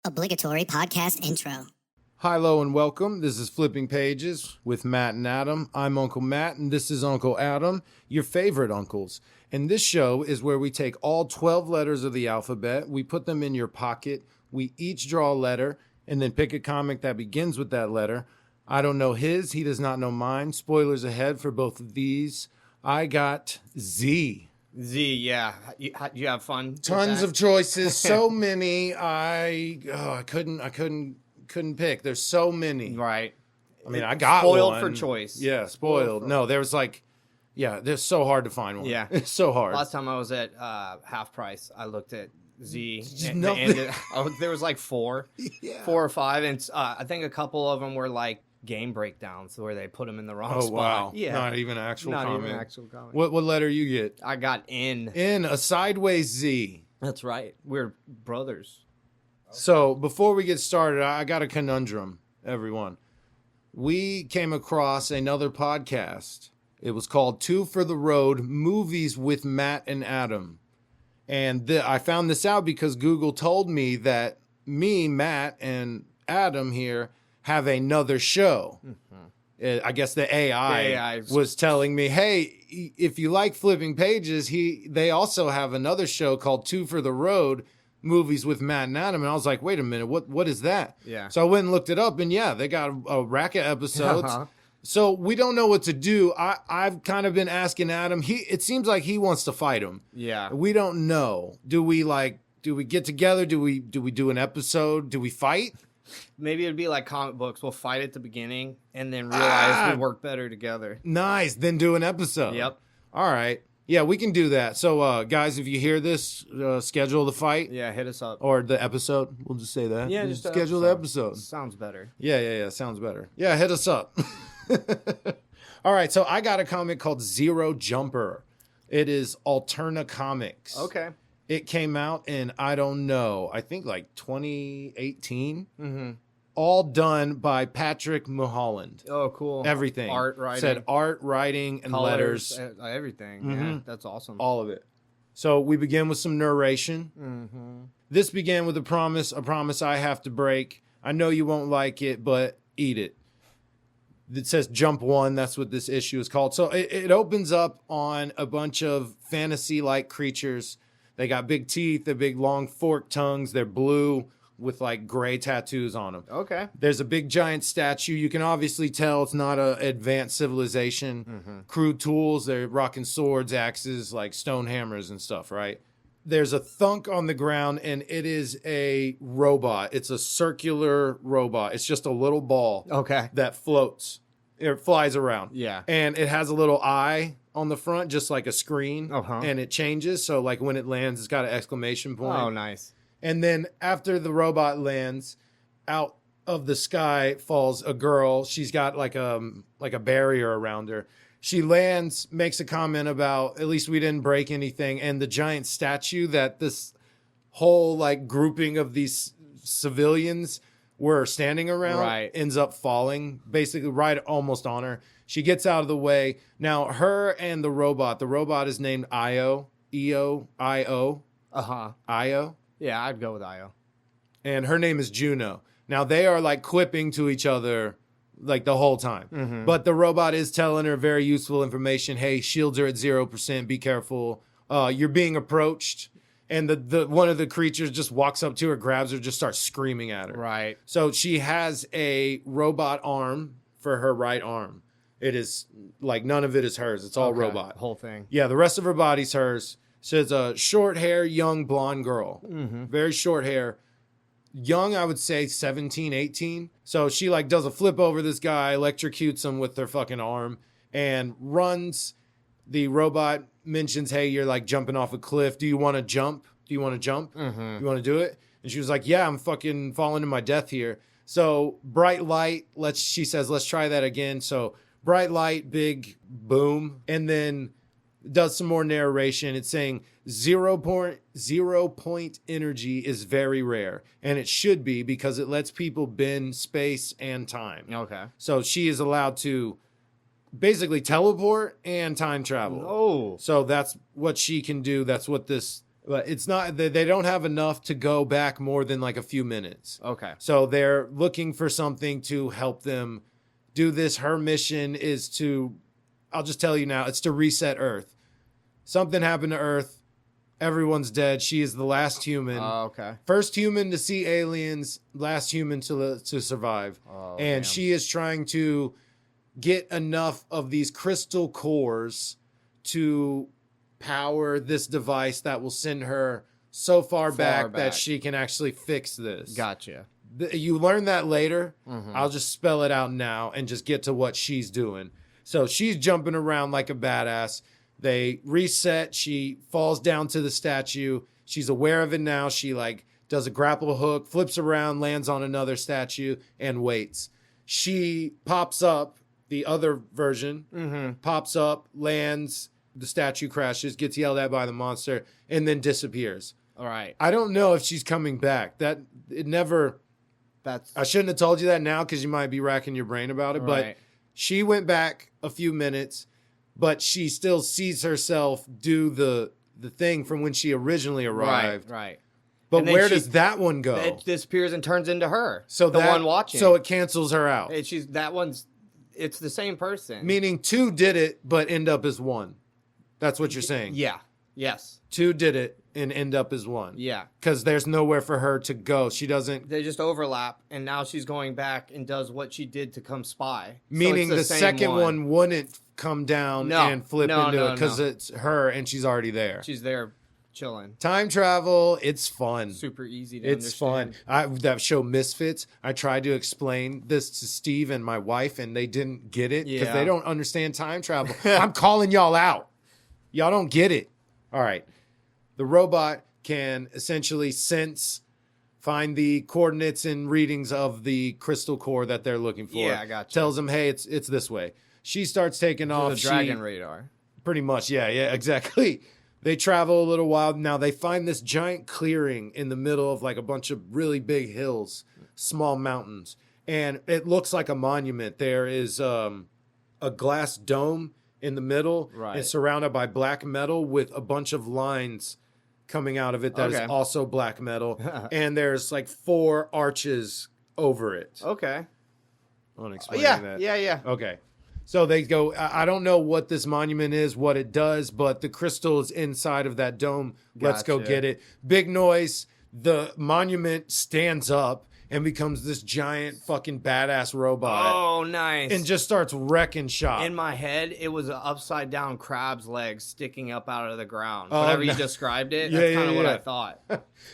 Obligatory podcast intro. Hi, hello, and welcome. This is Flipping Pages with Matt and Adam. I'm Uncle Matt, and this is Uncle Adam, your favorite uncles. And this show is where we take all 12 letters of the alphabet, we put them in your pocket, we each draw a letter, and then pick a comic that begins with that letter. I don't know his, he does not know mine. Spoilers ahead for both of these. I got Z. Z, yeah. You have fun? Tons of choices, so many. I couldn't pick. There's so many. Right. I mean, I got spoiled one. for choice. Yeah, spoiled. No, there was they're so hard to find one. Yeah. It's so hard. Last time I was at Half Price, I looked at Z. Nothing. There was like four or five, and I think a couple of them were like game breakdowns where they put them in the wrong spot. Wow. Yeah. Not even an actual comment. Even an actual comment. What letter you get? I got N. N, a sideways Z. That's right. We're brothers. So before we get started, I got a conundrum, everyone. We came across another podcast. It was called Two for the Road, Movies with Matt and Adam. And I found this out because Google told me that me, Matt, and Adam here have another show. Mm-hmm. I guess the AI was telling me, hey, if you like Flipping Pages, they also have another show called Two for the Road, Movies with Matt and Adam. And I was like, wait a minute, what is that? Yeah. So I went and looked it up, and yeah, they got a rack of episodes. So we don't know what to do. I've kind of been asking Adam. It seems like he wants to fight him. Yeah. We don't know. Do we get together? Do we do an episode? Do we fight? Maybe it'd be like comic books. We'll fight at the beginning and then realize we work better together. Nice. Then do an episode. Yep. All right. Yeah, we can do that. So, guys, if you hear this, schedule the fight. Yeah, hit us up. Or the episode. We'll just say that. Yeah, just schedule the episode. Sounds better. Yeah. Sounds better. Yeah, hit us up. All right. So I got a comic called Zero Jumper. It is Alterna Comics. Okay. It came out in, I don't know, I think like 2018. Mm-hmm. All done by Patrick Mulholland. Oh, cool. Everything. Art, writing. Said art, writing, and colors, letters. Everything. Mm-hmm. Yeah, that's awesome. All of it. So we begin with some narration. Mm-hmm. This began with a promise I have to break. I know you won't like it, but eat it. It says Jump One. That's what this issue is called. So it opens up on a bunch of fantasy-like creatures. They got big teeth, they're big long forked tongues, they're blue with like gray tattoos on them. Okay. There's a big giant statue. You can obviously tell it's not an advanced civilization. Mm-hmm. Crude tools, they're rocking swords, axes, like stone hammers and stuff, right? There's a thunk on the ground, and it is a robot. It's a circular robot. It's just a little ball that floats. It flies around. Yeah. And it has a little eye on the front, just like a screen. And it changes. So like when it lands, it's got an exclamation point. Oh, nice. And then after the robot lands, out of the sky falls a girl. She's got like a barrier around her. She lands, makes a comment about, at least we didn't break anything. And the giant statue that this whole like grouping of these civilians were standing around ends up falling, basically right almost on her. She gets out of the way. Now, her and the robot is named Io, E-O-I-O. Io. Yeah, I'd go with Io. And her name is Juno. Now, they are like quipping to each other like the whole time. Mm-hmm. But the robot is telling her very useful information. Hey, shields are at 0%. Be careful. You're being approached. And the one of the creatures just walks up to her, grabs her, just starts screaming at her. Right. So she has a robot arm for her right arm. It is like none of it is hers. It's all robot. Whole thing. Yeah, the rest of her body's hers. Says a short hair, young blonde girl. Mm-hmm. Very short hair. Young, I would say 17, 18. So she like does a flip over this guy, electrocutes him with her fucking arm, and runs. The robot mentions, hey, you're like jumping off a cliff. Do you want to jump? Mm-hmm. You want to do it? And she was like, yeah, I'm fucking falling to my death here. So bright light, she says, let's try that again. So bright light, big boom. And then does some more narration. It's saying 0 point energy is very rare. And it should be because it lets people bend space and time. Okay. So she is allowed to basically teleport and time travel. Oh. So that's what she can do. That's what this But it's not, they don't have enough to go back more than like a few minutes. Okay. So they're looking for something to help them do this. Her mission is to, I'll just tell you now, it's to reset Earth. Something happened to Earth. Everyone's dead. She is the last human. Okay. First human to see aliens, last human to survive. Oh, and damn. she is trying to get enough of these crystal cores to power this device that will send her so far back that she can actually fix this. Gotcha. You learn that later. Mm-hmm. I'll just spell it out now and just get to what she's doing. So she's jumping around like a badass. They reset. She falls down to the statue. She's aware of it now. She like does a grapple hook, flips around, lands on another statue, and waits. She pops up. The other version pops up, lands. The statue crashes, gets yelled at by the monster, and then disappears. All right. I don't know if she's coming back. I shouldn't have told you that now because you might be racking your brain about it. But she went back a few minutes, but she still sees herself do the thing from when she originally arrived. Right. But where does that one go? It disappears and turns into her. So the one watching. So it cancels her out. It's the same person. Meaning 2 did it, but end up as 1. That's what you're saying. Yeah. Yes. 2 did it and end up as 1. Yeah. Because there's nowhere for her to go. She doesn't. They just overlap, and now she's going back and does what she did to come spy. Meaning so the second one wouldn't come down and flip into it because it's her and she's already there. She's there chilling. Time travel, it's fun. Super easy to It's understand. fun. That show Misfits, I tried to explain this to Steve and my wife, and they didn't get it because they don't understand time travel. I'm calling y'all out. Y'all don't get it. All right. The robot can essentially find the coordinates and readings of the crystal core that they're looking for. Yeah, I got you. Tells them, hey, it's this way. She starts taking off. The dragon radar. Pretty much. Yeah, exactly. They travel a little while. Now they find this giant clearing in the middle of like a bunch of really big hills, small mountains. And it looks like a monument. There is a glass dome in the middle. Right. It's surrounded by black metal with a bunch of lines coming out of it that is also black metal. And there's like 4 arches over it. Okay. I want to explain that. Yeah. Okay. So they go, I don't know what this monument is, what it does, but the crystal is inside of that dome. Let's go get it. Big noise. The monument stands up and becomes this giant fucking badass robot. Oh, nice. And just starts wrecking shop. In my head, it was an upside down crab's leg sticking up out of the ground. Whenever you described it, that's kind of what I thought.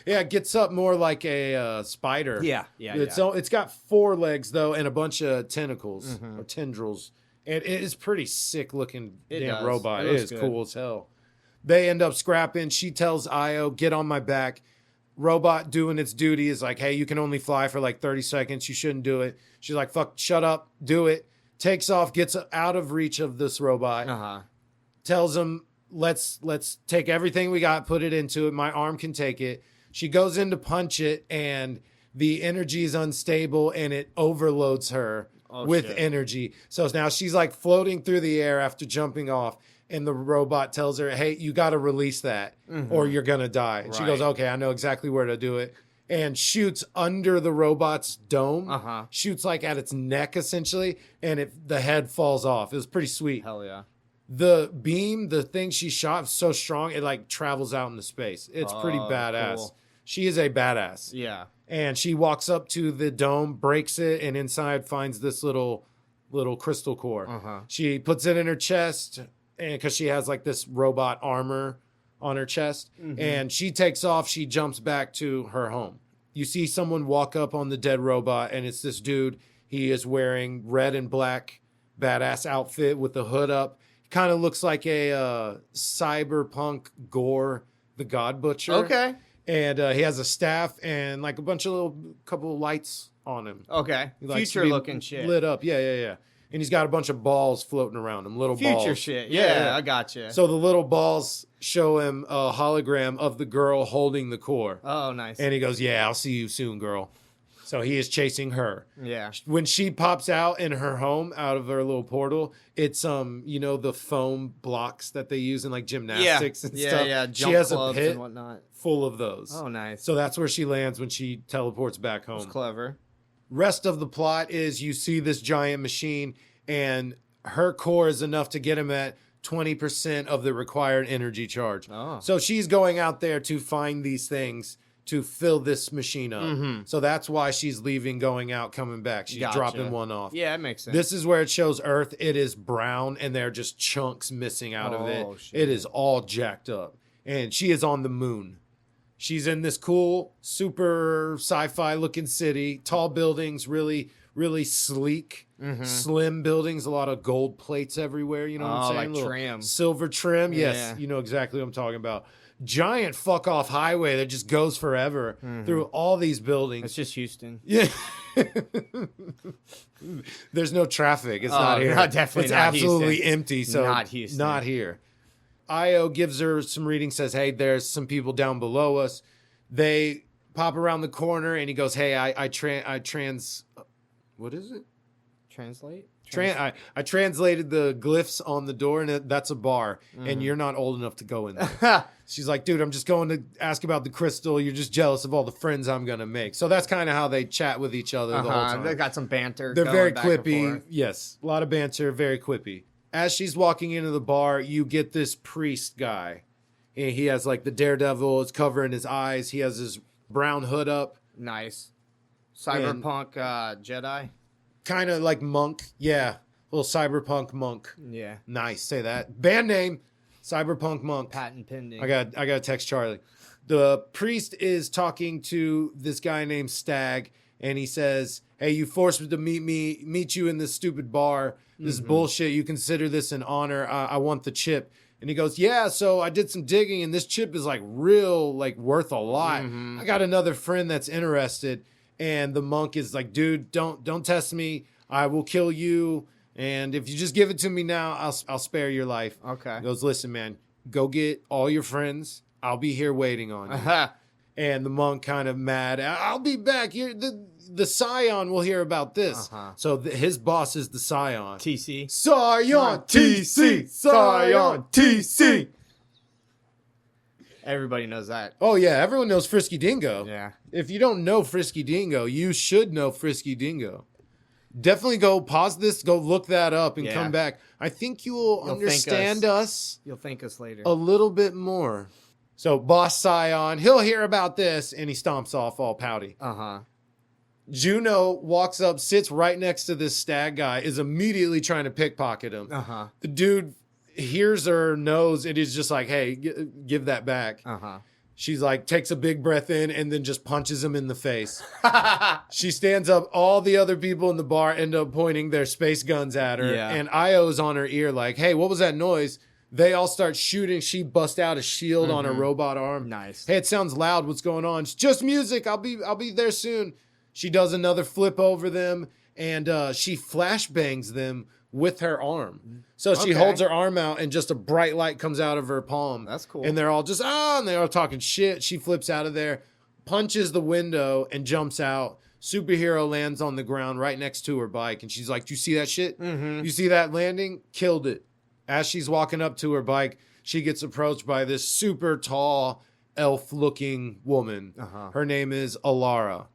Yeah, it gets up more like a spider. Yeah. It's got 4 legs, though, and a bunch of tentacles or tendrils. And it is pretty sick looking robot. It is cool as hell. They end up scrapping. She tells Io, get on my back. Robot doing its duty is like, hey, you can only fly for like 30 seconds. You shouldn't do it. She's like, fuck, shut up. Do it. Takes off, gets out of reach of this robot. Tells him, let's take everything we got, put it into it. My arm can take it. She goes in to punch it, and the energy is unstable, and it overloads her with energy. So now she's like floating through the air after jumping off, and the robot tells her, hey, you got to release that or you're going to die. And she goes, okay, I know exactly where to do it. And shoots under the robot's dome, shoots like at its neck essentially, and the head falls off. It was pretty sweet. Hell yeah. The beam, the thing she shot is so strong, it like travels out into space. It's pretty badass. Cool. She is a badass. Yeah. And she walks up to the dome, breaks it, and inside finds this little crystal core. She puts it in her chest, and because she has like this robot armor on her chest, and she takes off. She jumps back to her home. You see someone walk up on the dead robot, and it's this dude. He is wearing red and black badass outfit with the hood up. Kind of looks like a cyberpunk Gore the God Butcher. Okay. And he has a staff and like a bunch of couple of lights on him. Okay. Future looking shit. Lit up. Yeah. And he's got a bunch of balls floating around him. Little balls. Future shit. Yeah, I gotcha. So the little balls show him a hologram of the girl holding the core. Oh, nice. And he goes, yeah, I'll see you soon, girl. So he is chasing her. Yeah. When she pops out in her home out of her little portal, it's the foam blocks that they use in like gymnastics and stuff. Yeah, She has a clubs pit and whatnot. full of those. Oh, nice. So that's where she lands when she teleports back home. That's clever. Rest of the plot is you see this giant machine, and her core is enough to get him at 20% of the required energy charge. Oh. So she's going out there to find these things to fill this machine up. Mm-hmm. So that's why she's leaving, going out, coming back. She's dropping one off. Yeah, it makes sense. This is where it shows Earth. It is brown, and there are just chunks missing out of it. Shit. It is all jacked up. And she is on the moon. She's in this cool, super sci-fi looking city. Tall buildings, really, really sleek. Mm-hmm. Slim buildings, a lot of gold plates everywhere. You know what I'm saying? Like trim. Silver trim. Yes, Yeah. you know exactly what I'm talking about. Giant fuck off highway that just goes forever through all these buildings. It's just Houston. Yeah. There's no traffic. It's not here. No, definitely it's not absolutely Houston. empty. So Not Houston. Not here. Io gives her some reading, says, hey, there's some people down below us. They pop around the corner, and he goes, hey, I what is it? Translate? I translated the glyphs on the door, and that's a bar, and you're not old enough to go in there. She's like, dude, I'm just going to ask about the crystal. You're just jealous of all the friends I'm going to make. So that's kind of how they chat with each other the whole time. They got some banter. They're going very back and quippy. forth. Yes, a lot of banter, very quippy. As she's walking into the bar, you get this priest guy. And he has like the daredevil. It's covering his eyes. He has his brown hood up. Nice. Cyberpunk Jedi. Kind of like monk. Yeah. Little cyberpunk monk. Yeah. Nice. Say that. Band name, cyberpunk monk. Patent pending. I got to text Charlie. The priest is talking to this guy named Stag, and he says, hey, you forced me to meet you in this stupid bar. This is bullshit. You consider this an honor. I want the chip. And he goes, yeah, so I did some digging, and this chip is like real, like worth a lot. I got another friend that's interested. And the monk is like, dude, don't test me. I will kill you. And if you just give it to me now, I'll spare your life. Okay. He goes, listen, man, go get all your friends. I'll be here waiting on you. And the monk kind of mad. I'll be back. The Scion will hear about this. So his boss is the Scion. TC. Scion TC. Scion TC. Everybody knows that. Oh, yeah. Everyone knows Frisky Dingo. Yeah. If you don't know Frisky Dingo, you should know Frisky Dingo. Definitely go pause this, go look that up, and come back. I think you'll understand us. You'll thank us later. A little bit more. So, Boss Scion, he'll hear about this, and he stomps off all pouty. Juno walks up, sits right next to this Stag guy, is immediately trying to pickpocket him. The dude hears her, knows, and is just like, hey, give that back. She's like, takes a big breath in, and then just punches him in the face. She stands up. All the other people in the bar end up pointing their space guns at her. Yeah. And Io's on her ear like, hey, what was that noise? They all start shooting. She busts out a shield on her robot arm. Nice. Hey, it sounds loud. What's going on? It's just music. I'll be there soon. She does another flip over them, and she flashbangs them with her arm. So she holds her arm out, and just a bright light comes out of her palm. That's cool. And they're all just, and they're all talking shit. She flips out of there, punches the window, and jumps out. Superhero lands on the ground right next to her bike, and she's like, do you see that shit? You see that landing? Killed it. As she's walking up to her bike, she gets approached by this super tall, elf-looking woman. Her name is Alara.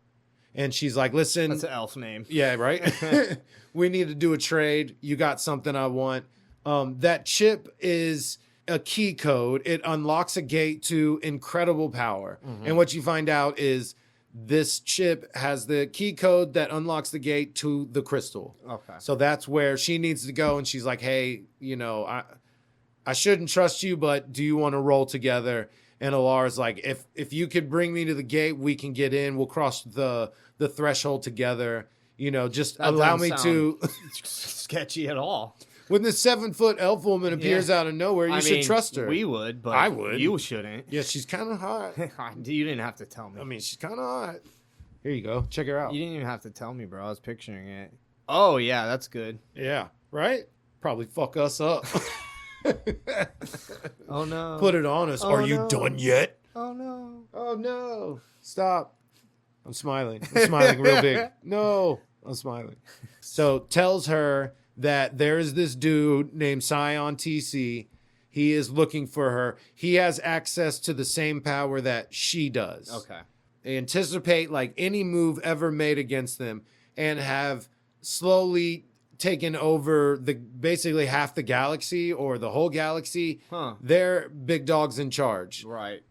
And she's like, listen. That's an elf name. Yeah, right? We need to do a trade. You got something I want. That chip is a key code. It unlocks a gate to incredible power. And what you find out is this chip has the key code that unlocks the gate to the crystal. Okay. So that's where she needs to go. And she's like, hey, I shouldn't trust you, but do you want to roll together? And Alara's like, if you could bring me to the gate, we can get in. We'll cross the threshold together. Just That allow me doesn't to. sketchy at all. When this 7-foot elf woman appears out of nowhere, you should trust her. We would, but I would. You shouldn't. Yeah, she's kind of hot. You didn't have to tell me. I mean, she's kind of hot. Here you go. Check her out. You didn't even have to tell me, bro. I was picturing it. Oh, yeah, that's good. Yeah, right? Probably fuck us up. Oh, no. Put it on us. Oh, Are you no. done yet? Oh, no. Oh, no. Stop. I'm smiling. I'm smiling real big. No, I'm smiling. So tells her that there is this dude named Scion TC. He is looking for her. He has access to the same power that she does. Okay. They anticipate like any move ever made against them and have slowly taken over basically half the galaxy or the whole galaxy. Huh. They're big dogs in charge. Right.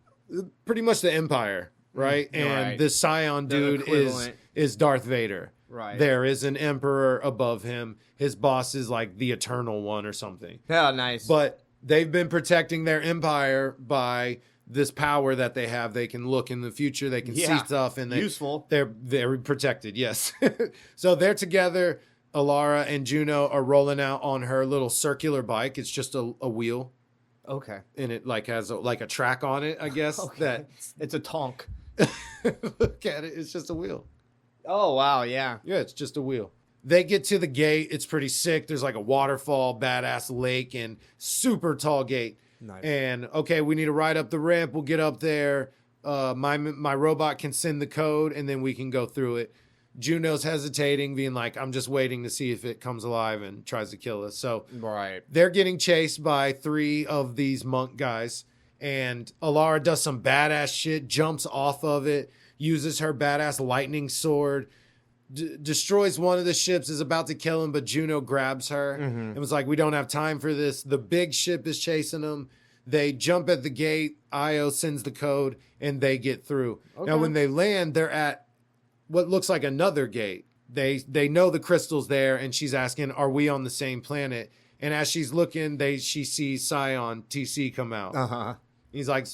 Pretty much the Empire, right? And right. this Scion They're dude equivalent. is Darth Vader. Right. There is an emperor above him. His boss is like the Eternal One or something. Yeah, nice. But they've been protecting their empire by this power that they have. They can look in the future. They can see stuff, and useful. They're protected. Yes. So they're together. Alara and Juno are rolling out on her little circular bike. It's just a wheel. Okay. And it like has a track on it, I guess. Okay. That It's a tonk. look at it. It's just a wheel. Oh, wow. Yeah. Yeah, it's just a wheel. They get to the gate. It's pretty sick. There's like a waterfall, badass lake, and super tall gate. Nice. And okay, we need to ride up the ramp. We'll get up there. My robot can send the code, and then we can go through it. Juno's hesitating, being like, I'm just waiting to see if it comes alive and tries to kill us. So Right. they're getting chased by 3 of these monk guys. And Alara does some badass shit, jumps off of it, uses her badass lightning sword, destroys one of the ships, is about to kill him, but Juno grabs her and was like, we don't have time for this. The big ship is chasing them. They jump at the gate. Io sends the code, and they get through. Okay. Now, when they land, they're at what looks like another gate. They know the crystal's there, and she's asking, are we on the same planet? And as she's looking, she sees Scion TC come out. Uh-huh. He's like,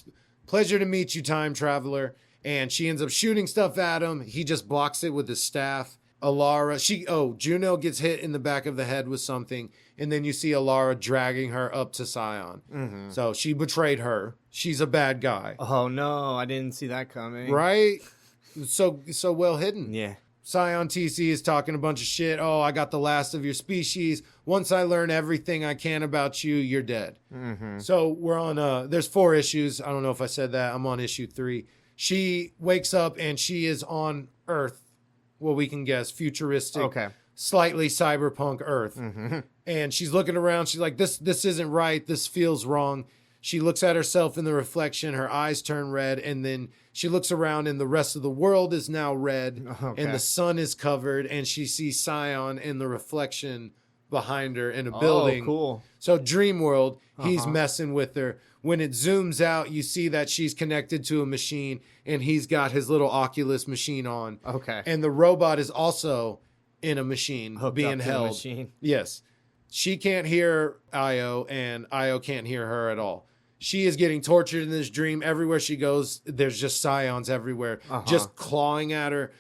pleasure to meet you, time traveler. And she ends up shooting stuff at him. He just blocks it with his staff. Juno gets hit in the back of the head with something. And then you see Alara dragging her up to Scion. Mm-hmm. So she betrayed her. She's a bad guy. Oh, no. I didn't see that coming. Right? So well hidden. Yeah. Scion TC is talking a bunch of shit. Oh, I got the last of your species. Once I learn everything I can about you, you're dead. Mm-hmm. So we're on, there's 4 issues. I don't know if I said that. I'm on issue 3. She wakes up and she is on Earth. Well, we can guess futuristic, Okay. slightly cyberpunk Earth. Mm-hmm. And she's looking around. She's like, this isn't right. This feels wrong. She looks at herself in the reflection. Her eyes turn red. And then she looks around and the rest of the world is now red. Okay. And the sun is covered. And she sees Scion in the reflection behind her in a building. Oh, cool. So Dream World, he's Uh-huh. messing with her. When it zooms out, you see that she's connected to a machine. And he's got his little Oculus machine on. Okay. And the robot is also in a machine Hooked being up to the held. machine. Yes. She can't hear Io, and Io can't hear her at all. She is getting tortured in this dream. Everywhere she goes, there's just Scions everywhere, just clawing at her,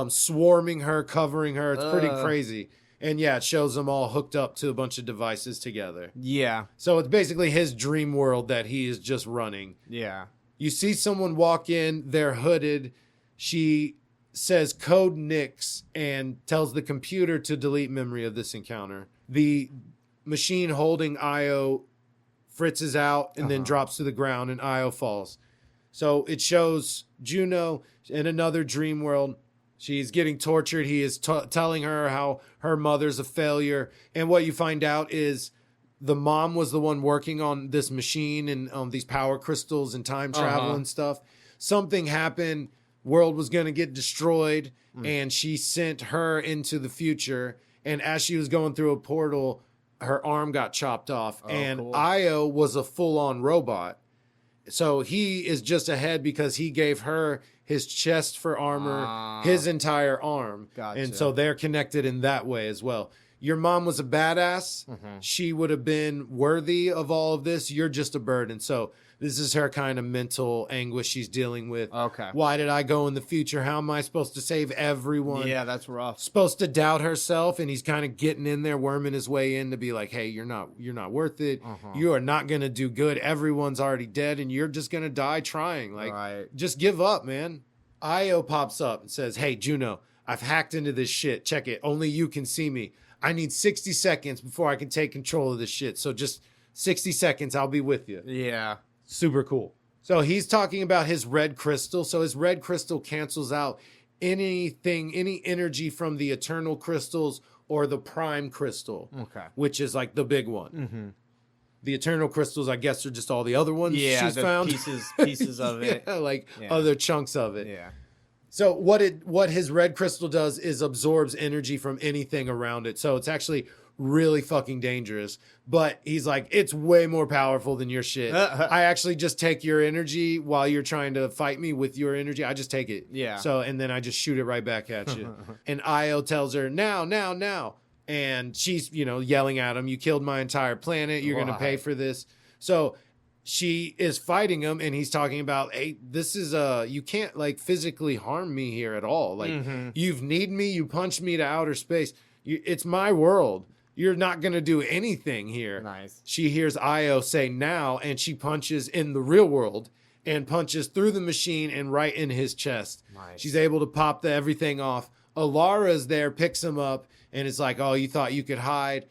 swarming her, covering her. It's pretty crazy. And yeah, it shows them all hooked up to a bunch of devices together. Yeah. So it's basically his dream world that he is just running. Yeah. You see someone walk in, they're hooded. She says code Nix and tells the computer to delete memory of this encounter. The machine holding Io fritzes out and then drops to the ground, and Io falls. So it shows Juno in another dream world. She's getting tortured. He is telling her how her mother's a failure. And what you find out is the mom was the one working on this machine and these power crystals and time travel and stuff. Something happened. World was going to get destroyed. And she sent her into the future. And as she was going through a portal, her arm got chopped off. Cool. Io was a full-on robot. So he is just ahead because he gave her his chest for armor, his entire arm. Gotcha. And so they're connected in that way as well. Your mom was a badass. She would have been worthy of all of this. You're just a burden. So this is her kind of mental anguish she's dealing with. Okay. Why did I go in the future? How am I supposed to save everyone? Yeah, that's rough. Supposed to doubt herself, and he's kind of getting in there, worming his way in to be like, hey, you're not worth it. You are not going to do good. Everyone's already dead, and you're just going to die trying. Like, Right. just give up, man. Io pops up and says, hey, Juno, I've hacked into this shit. Check it. Only you can see me. I need 60 seconds before I can take control of this shit. So just 60 seconds, I'll be with you. Yeah. Super cool. So he's talking about his red crystal. So his red crystal cancels out anything, any energy from the eternal crystals or the prime crystal, which is like the big one. Mm-hmm. The eternal crystals, I guess, are just all the other ones she's found. Pieces of it. Other chunks of it. Yeah. So what his red crystal does is absorbs energy from anything around it. So it's actually really fucking dangerous. But he's like, it's way more powerful than your shit. I actually just take your energy while you're trying to fight me with your energy. I just take it. Yeah. So, and then I just shoot it right back at you. And Io tells her, now. And she's, yelling at him, you killed my entire planet. You're going to pay for this. So she is fighting him, and he's talking about, hey, this is, you can't, like, physically harm me here at all. Like, you've need me, you punched me to outer space. It's my world. You're not going to do anything here. Nice. She hears Io say now, and she punches in the real world and punches through the machine and right in his chest. Nice. She's able to pop everything off. Alara's there, picks him up, and it's like, oh, you thought you could hide?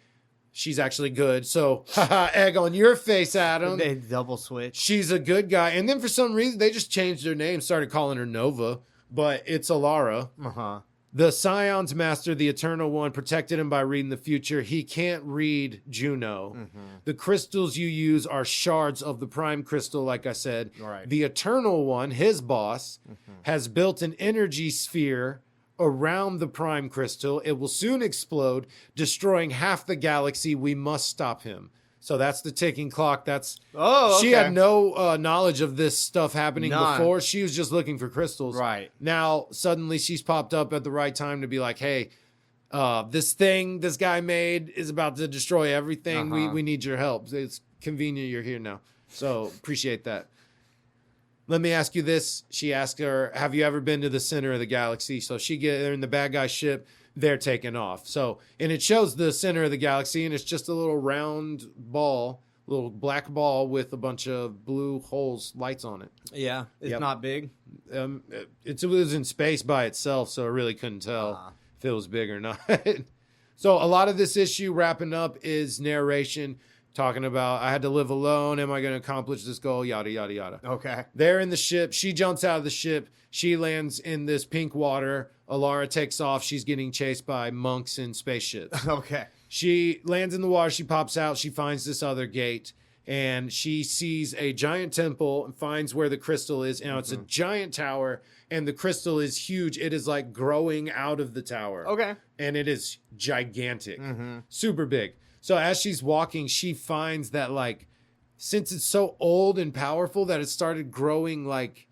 She's actually good. So, egg on your face, Adam. They double switch. She's a good guy. And then for some reason, they just changed their name, started calling her Nova, but it's Alara. Uh-huh. The Scion's master, the Eternal One, protected him by reading the future. He can't read Juno. Mm-hmm. The crystals you use are shards of the prime crystal, like I said. Right. The Eternal One, his boss, has built an energy sphere around the prime crystal. It will soon explode, destroying half the galaxy. We must stop him. So that's the ticking clock. She had no knowledge of this stuff happening before. She was just looking for crystals. Right. Now, suddenly she's popped up at the right time to be like, hey, this thing this guy made is about to destroy everything. We need your help. It's convenient you're here now. So appreciate that. Let me ask you this. She asked her, have you ever been to the center of the galaxy? So they're in the bad guy ship. They're taking off. So, and it shows the center of the galaxy, and it's just a little round ball, little black ball with a bunch of blue holes, lights on it. Yeah. It's not big. It was in space by itself, so I really couldn't tell if it was big or not. So a lot of this issue wrapping up is narration. Talking about, I had to live alone. Am I going to accomplish this goal? Yada, yada, yada. Okay. They're in the ship. She jumps out of the ship. She lands in this pink water. Alara takes off. She's getting chased by monks in spaceships. Okay. She lands in the water. She pops out. She finds this other gate. And she sees a giant temple and finds where the crystal is. Now, it's a giant tower. And the crystal is huge. It is like growing out of the tower. Okay. And it is gigantic. Super big. So as she's walking, she finds that, like, since it's so old and powerful that it started growing like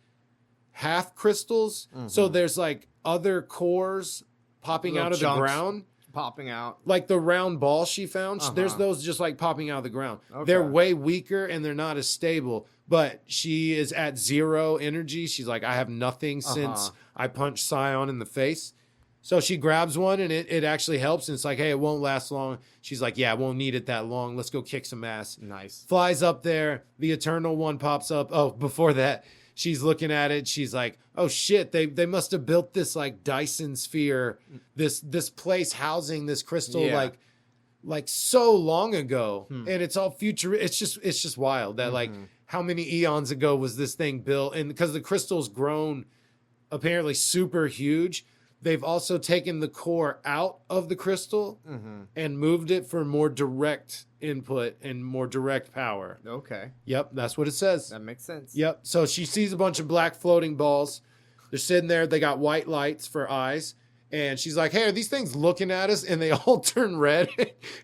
half crystals. So there's like other cores popping Little out of the ground. Popping out. Like the round ball she found. There's those just like popping out of the ground. Okay. They're way weaker and they're not as stable. But she is at 0 energy. She's like, I have nothing since I punched Scion in the face. So she grabs one and it actually helps. And it's like, hey, it won't last long. She's like, yeah, I won't need it that long. Let's go kick some ass. Nice. Flies up there. The Eternal One pops up. Oh, before that, she's looking at it. She's like, oh, shit. They must have built this like Dyson sphere, this place housing this crystal like so long ago. And it's all future. It's just wild that like how many eons ago was this thing built? And because the crystal's grown apparently super huge. They've also taken the core out of the crystal and moved it for more direct input and more direct power. Okay. Yep, that's what it says. That makes sense. Yep. So she sees a bunch of black floating balls. They're sitting there. They got white lights for eyes. And she's like, hey, are these things looking at us? And they all turn red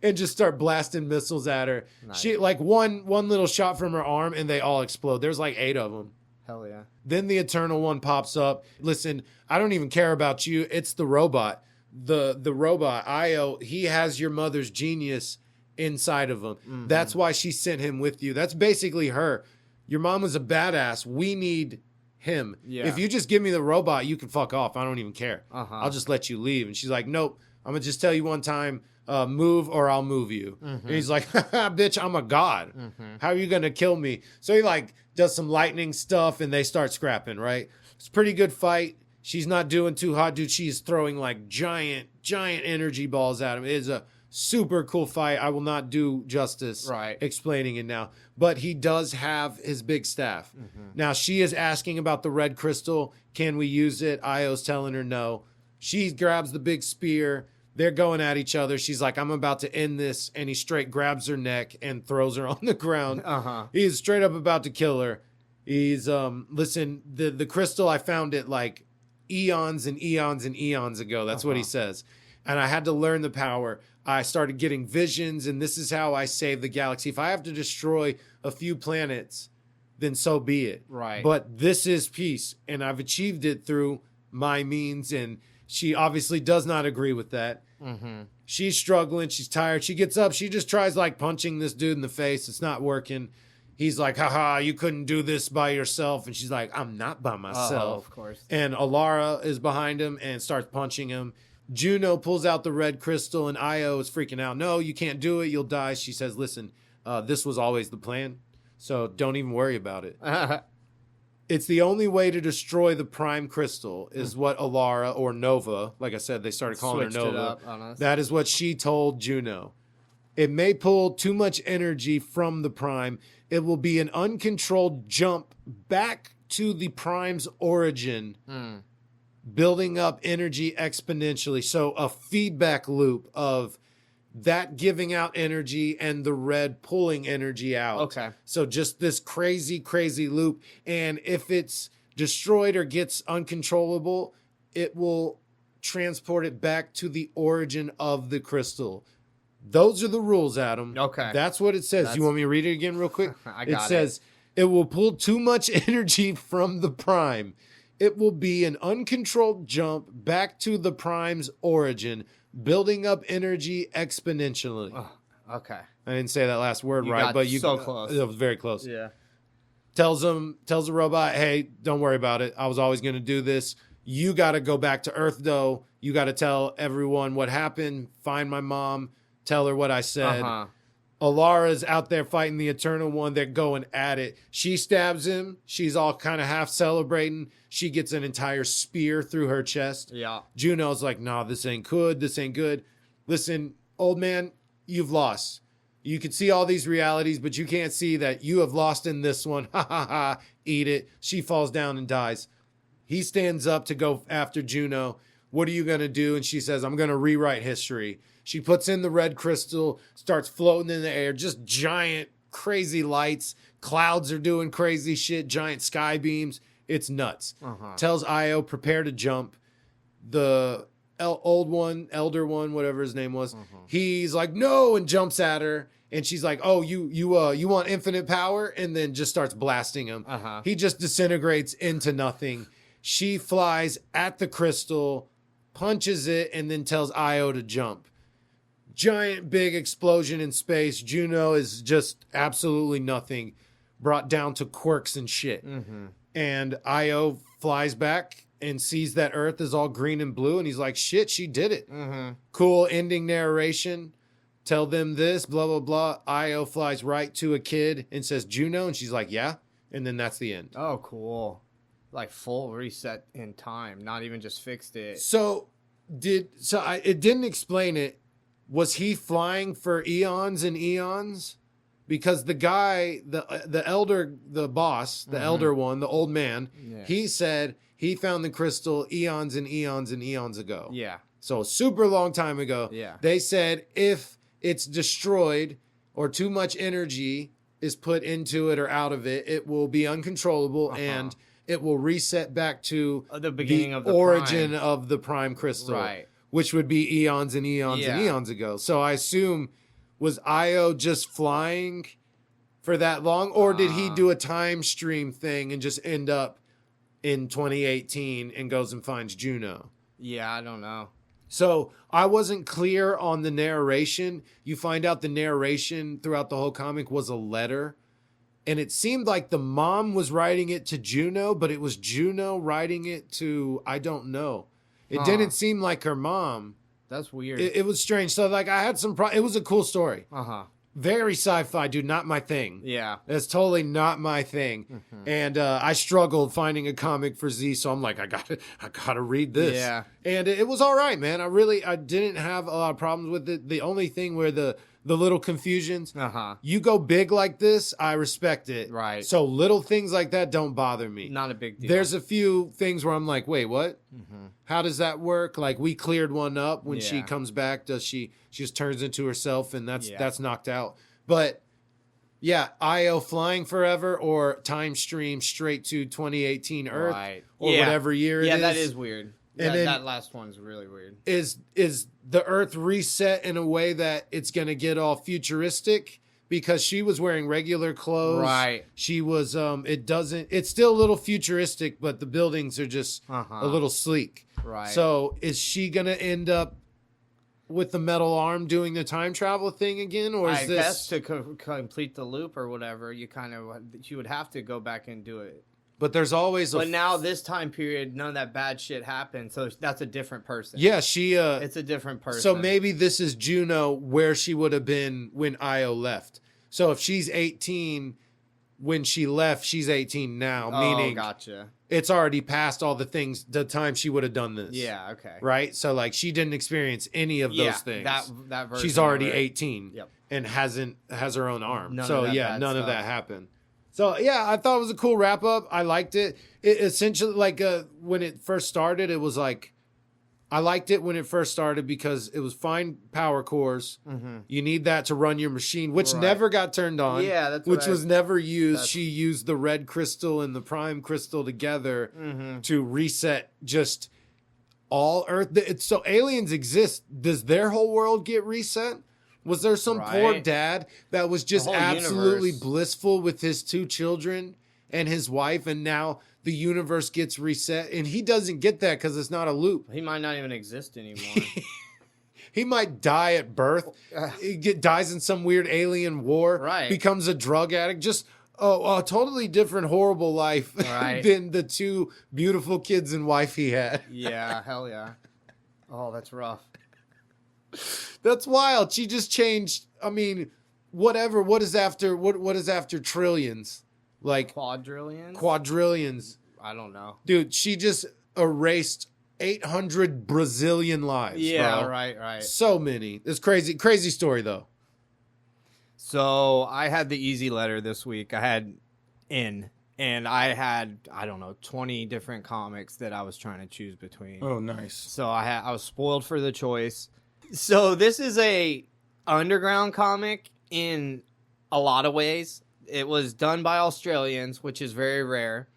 and just start blasting missiles at her. Nice. She like one little shot from her arm and they all explode. There's like 8 of them. Hell yeah. Then the Eternal One pops up. Listen, I don't even care about you. It's the robot. The robot, Io, he has your mother's genius inside of him. That's why she sent him with you. That's basically her. Your mom was a badass. We need him. Yeah. If you just give me the robot, you can fuck off. I don't even care. I'll just let you leave. And she's like, nope. I'm going to just tell you one time, move or I'll move you. And he's like, bitch, I'm a god. How are you going to kill me? So he like does some lightning stuff and they start scrapping, right? It's a pretty good fight. She's not doing too hot, dude. She's throwing like giant energy balls at him. It is a Super cool fight. I will not do justice explaining it now. But he does have his big staff. Now, she is asking about the red crystal. Can we use it? Io's telling her no. She grabs the big spear. They're going at each other. She's like, I'm about to end this. And he straight grabs her neck and throws her on the ground. He's straight up about to kill her. He's, listen, the crystal, I found it like eons and eons and eons ago. That's what he says. And I had to learn the power. I started getting visions, and this is how I save the galaxy. If I have to destroy a few planets, then so be it. Right. But this is peace, and I've achieved it through my means, and she obviously does not agree with that. She's struggling. She's tired. She gets up. She just tries, like, punching this dude in the face. It's not working. He's like, haha, you couldn't do this by yourself. And she's like, I'm not by myself. Of course. And Alara is behind him and starts punching him. Juno pulls out the red crystal, and Io is freaking out. No, you can't do it. You'll die. She says, listen, this was always the plan, so don't even worry about it. It's the only way to destroy the prime crystal is what Alara, or Nova, like I said, they started calling her Nova. That is what she told Juno. It may pull too much energy from the prime. It will be an uncontrolled jump back to the prime's origin, building up energy exponentially. So a feedback loop of that giving out energy and the red pulling energy out. Okay. So just this crazy, crazy loop. And if it's destroyed or gets uncontrollable, it will transport it back to the origin of the crystal. Those are the rules, Adam. Okay. That's what it says. You want me to read it again real quick? I got it says, it will pull too much energy from the prime. It will be an uncontrolled jump back to the prime's origin, building up energy exponentially. Oh, okay. I didn't say that last word right, but you so close. It was very close. Yeah. Tells the robot, hey, don't worry about it. I was always going to do this. You got to go back to Earth, though. You got to tell everyone what happened. Find my mom. Tell her what I said. Alara's out there fighting the Eternal One. They're going at it. She stabs him. She's all kind of half celebrating. She gets an entire spear through her chest. Yeah. Juno's like, nah, this ain't good. This ain't good. Listen, old man, you've lost. You can see all these realities, but you can't see that you have lost in this one. Ha ha ha. Eat it. She falls down and dies. He stands up to go after Juno. What are you going to do? And she says, I'm going to rewrite history. She puts in the red crystal, starts floating in the air, just giant, crazy lights. Clouds are doing crazy shit, giant sky beams. It's nuts. Tells Io, prepare to jump. The elder one, whatever his name was, he's like, no, and jumps at her. And she's like, oh, you want infinite power? And then just starts blasting him. He just disintegrates into nothing. She flies at the crystal, punches it, and then tells Io to jump. Giant big explosion in space. Juno is just absolutely nothing, brought down to quirks and shit. And Io flies back and sees that Earth is all green and blue, and he's like, shit, she did it. Cool ending narration. Tell them this, blah, blah, blah. Io flies right to a kid and says, Juno, and she's like, yeah. And then that's the end. Oh, cool. Like full reset in time, not even just fixed it. It didn't explain it. Was he flying for eons and eons? Because the guy, the elder, the boss, the elder one, the old man, he said he found the crystal eons and eons and eons ago. Yeah. So super long time ago. Yeah. They said if it's destroyed or too much energy is put into it or out of it, it will be uncontrollable and it will reset back to the beginning of the origin prime. Of the prime crystal. Right. Which would be eons and eons and eons ago. So I assume, was Io just flying for that long? Or did he do a time stream thing and just end up in 2018 and goes and finds Juno? Yeah, I don't know. So I wasn't clear on the narration. You find out the narration throughout the whole comic was a letter. And it seemed like the mom was writing it to Juno, but it was Juno writing it to, I don't know. It didn't seem like her mom. That's weird. It was strange. So, like, I had some... it was a cool story. very sci-fi, dude. Not my thing. Yeah. It's totally not my thing. Mm-hmm. And I struggled finding a comic for Z, so I'm like, I gotta read this. Yeah. And it was all right, man. I didn't have a lot of problems with it. The only thing where the little confusions, you go big like this, I respect it. Right. So little things like that don't bother me. Not a big deal. There's a few things where I'm like, wait, what? Mm-hmm. How does that work? Like, we cleared one up. When she comes back, she just turns into herself, and that's knocked out. But yeah, Io flying forever or time stream straight to 2018 Earth or whatever year it is. Yeah, that is weird. And then, that last one's really weird. Is the Earth reset in a way that it's going to get all futuristic? Because she was wearing regular clothes. Right. She was, it's still a little futuristic, but the buildings are just a little sleek. Right. So is she going to end up with the metal arm doing the time travel thing again? Or is I this... guess to complete the loop or whatever, you would have to go back and do it. But there's always But now this time period, none of that bad shit happened, so that's a different person. Yeah, she... it's a different person. So maybe this is Juno where she would have been when Io left. So if she's 18 when she left, she's 18 now, meaning gotcha. It's already past all the time she would have done this. Yeah, okay. Right? So like she didn't experience any of those things. That version. She's already 18 Yep. and has her own arm. None of that happened. So yeah, I thought it was a cool wrap up. I liked it. It essentially like when it first started, it was like I liked it when it first started because it was fine power cores. Mm-hmm. You need that to run your machine, which never got turned on. Yeah, that's which was never used. She used the red crystal and the prime crystal together to reset just all Earth. So aliens exist. Does their whole world get reset? Was there some poor dad that was just absolutely blissful with his 2 children and his wife, and now the universe gets reset, and he doesn't get that because it's not a loop. He might not even exist anymore. He might die at birth. He dies in some weird alien war. Right. Becomes a drug addict. Just a totally different, horrible life than the 2 beautiful kids and wife he had. Yeah, hell yeah. Oh, that's rough. That's wild. She just changed. I mean, whatever. What is after trillions? Like quadrillions. I don't know. Dude, she just erased 800 Brazilian lives. Yeah, bro. right. So many. It's crazy story though. So I had the easy letter this week. I had and I had, I don't know, 20 different comics that I was trying to choose between. Oh, nice. So I was spoiled for the choice. So this is a underground comic in a lot of ways. It was done by Australians, which is very rare.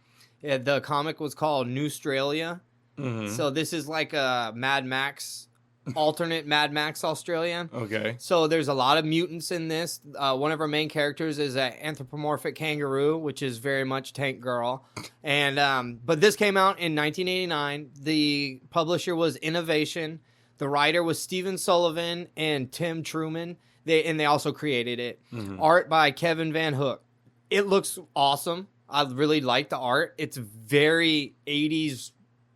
The comic was called Newstralia. Mm-hmm. So this is like a Mad Max, alternate Mad Max Australia. Okay. So there's a lot of mutants in this. One of our main characters is an anthropomorphic kangaroo, which is very much Tank Girl. And but this came out in 1989. The publisher was Innovation. The writer was Stephen Sullivan and Tim Truman. They also created it. Mm-hmm. Art by Kevin Van Hook. It looks awesome. I really like the art. It's very 80s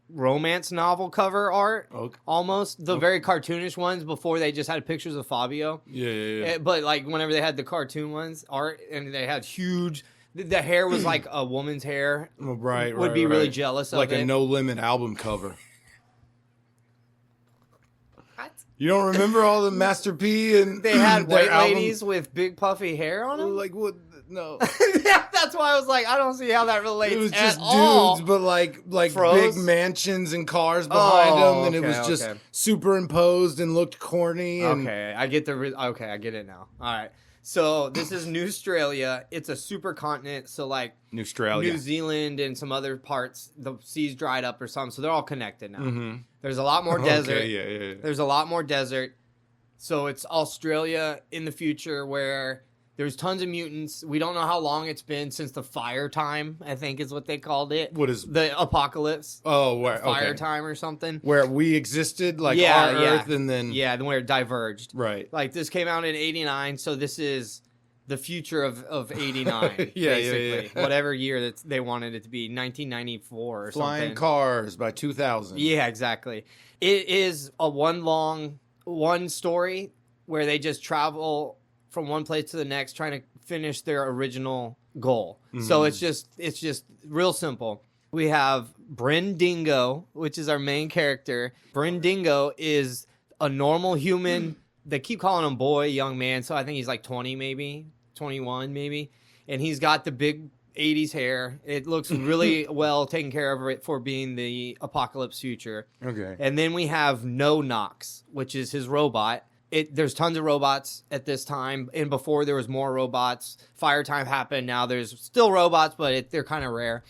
romance novel cover art. Okay. Almost. The very cartoonish ones before they just had pictures of Fabio. Yeah. But like whenever they had the cartoon ones, art, and they had huge... The hair was like a woman's hair. Right. Would be really jealous of like it. Like a No Limit album cover. You don't remember all the Master P and they had white ladies with big puffy hair on them? Like what? No. Yeah, that's why I was like, I don't see how that relates. It was just dudes, all. but like big mansions and cars behind them, and it was just superimposed and looked corny. And... Okay, I get I get it now. All right. So this is Newstralia. It's a supercontinent. So like Newstralia, New Zealand, and some other parts, the seas dried up or something. So they're all connected now. Mm-hmm. There's a lot more desert. Okay, yeah. There's a lot more desert. So it's Australia in the future where there's tons of mutants. We don't know how long it's been since the fire time, I think is what they called it. What is the apocalypse? Oh, where fire time or something. Where we existed, like our Earth, and then then where it diverged. Right. Like this came out in 89, so this is the future of 89, basically. Yeah. Whatever year that they wanted it to be, 1994 or Flying something. Cars by 2000. Yeah, exactly. It is a one story where they just travel from one place to the next trying to finish their original goal. So it's just real simple. We have Bryn Dingo, which is our main character. Bryn Dingo is a normal human. They keep calling him boy, young man, so I think he's like 20 maybe, 21 maybe. And he's got the big 80s hair. It looks really well taken care of it for being the apocalypse future. Okay. And then we have No Knox, which is his robot. There's tons of robots at this time, and before there was more robots. Fire time happened. Now there's still robots, but they're kind of rare.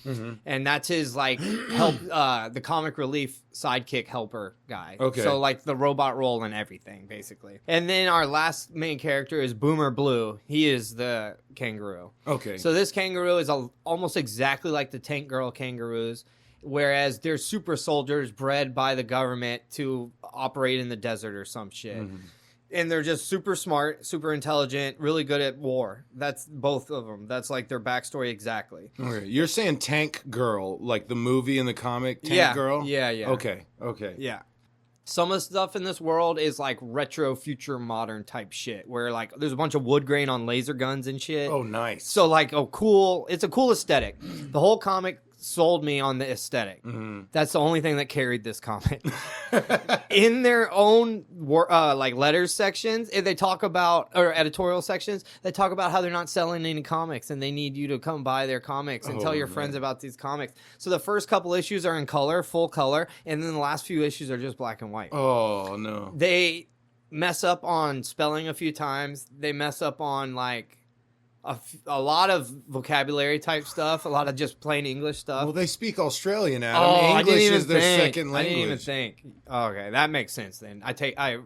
And that's his like help, the comic relief sidekick helper guy. Okay. So like the robot role and everything, basically. And then our last main character is Boomer Blue. He is the kangaroo. Okay. So this kangaroo is almost exactly like the Tank Girl kangaroos. Whereas they're super soldiers bred by the government to operate in the desert or some shit. And they're just super smart, super intelligent, really good at war. That's both of them. That's like their backstory exactly. Okay. You're saying Tank Girl, like the movie and the comic Tank Girl? Yeah. Okay. Yeah. Some of the stuff in this world is like retro, future, modern type shit. Where like there's a bunch of wood grain on laser guns and shit. Oh, nice. So like, it's a cool aesthetic. The whole comic sold me on the aesthetic. That's the only thing that carried this comic. In their own like letters sections, they talk about, or editorial sections, they talk about how they're not selling any comics and they need you to come buy their comics and tell your friends about these comics. So the first couple issues are in color, full color, and then the last few issues are just black and white. Oh, no. They mess up on spelling a few times. They mess up on like a lot of vocabulary type stuff, a lot of just plain English stuff. Well, they speak Australian, Adam. Oh, English is their second language. I didn't even think. Okay, that makes sense then. I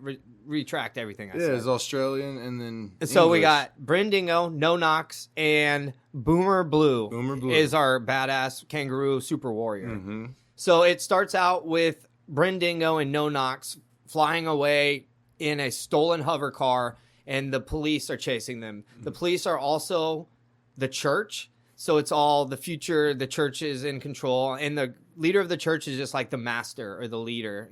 retract everything I said. Yeah, it's Australian and then So we English. got Bryn Dingo, No Knox, and Boomer Blue. Boomer Blue is our badass kangaroo super warrior. So it starts out with Bryn Dingo and No Knox flying away in a stolen hover car, and the police are chasing them. The police are also the church, so it's all the future. The church is in control, and the leader of the church is just like the master or the leader.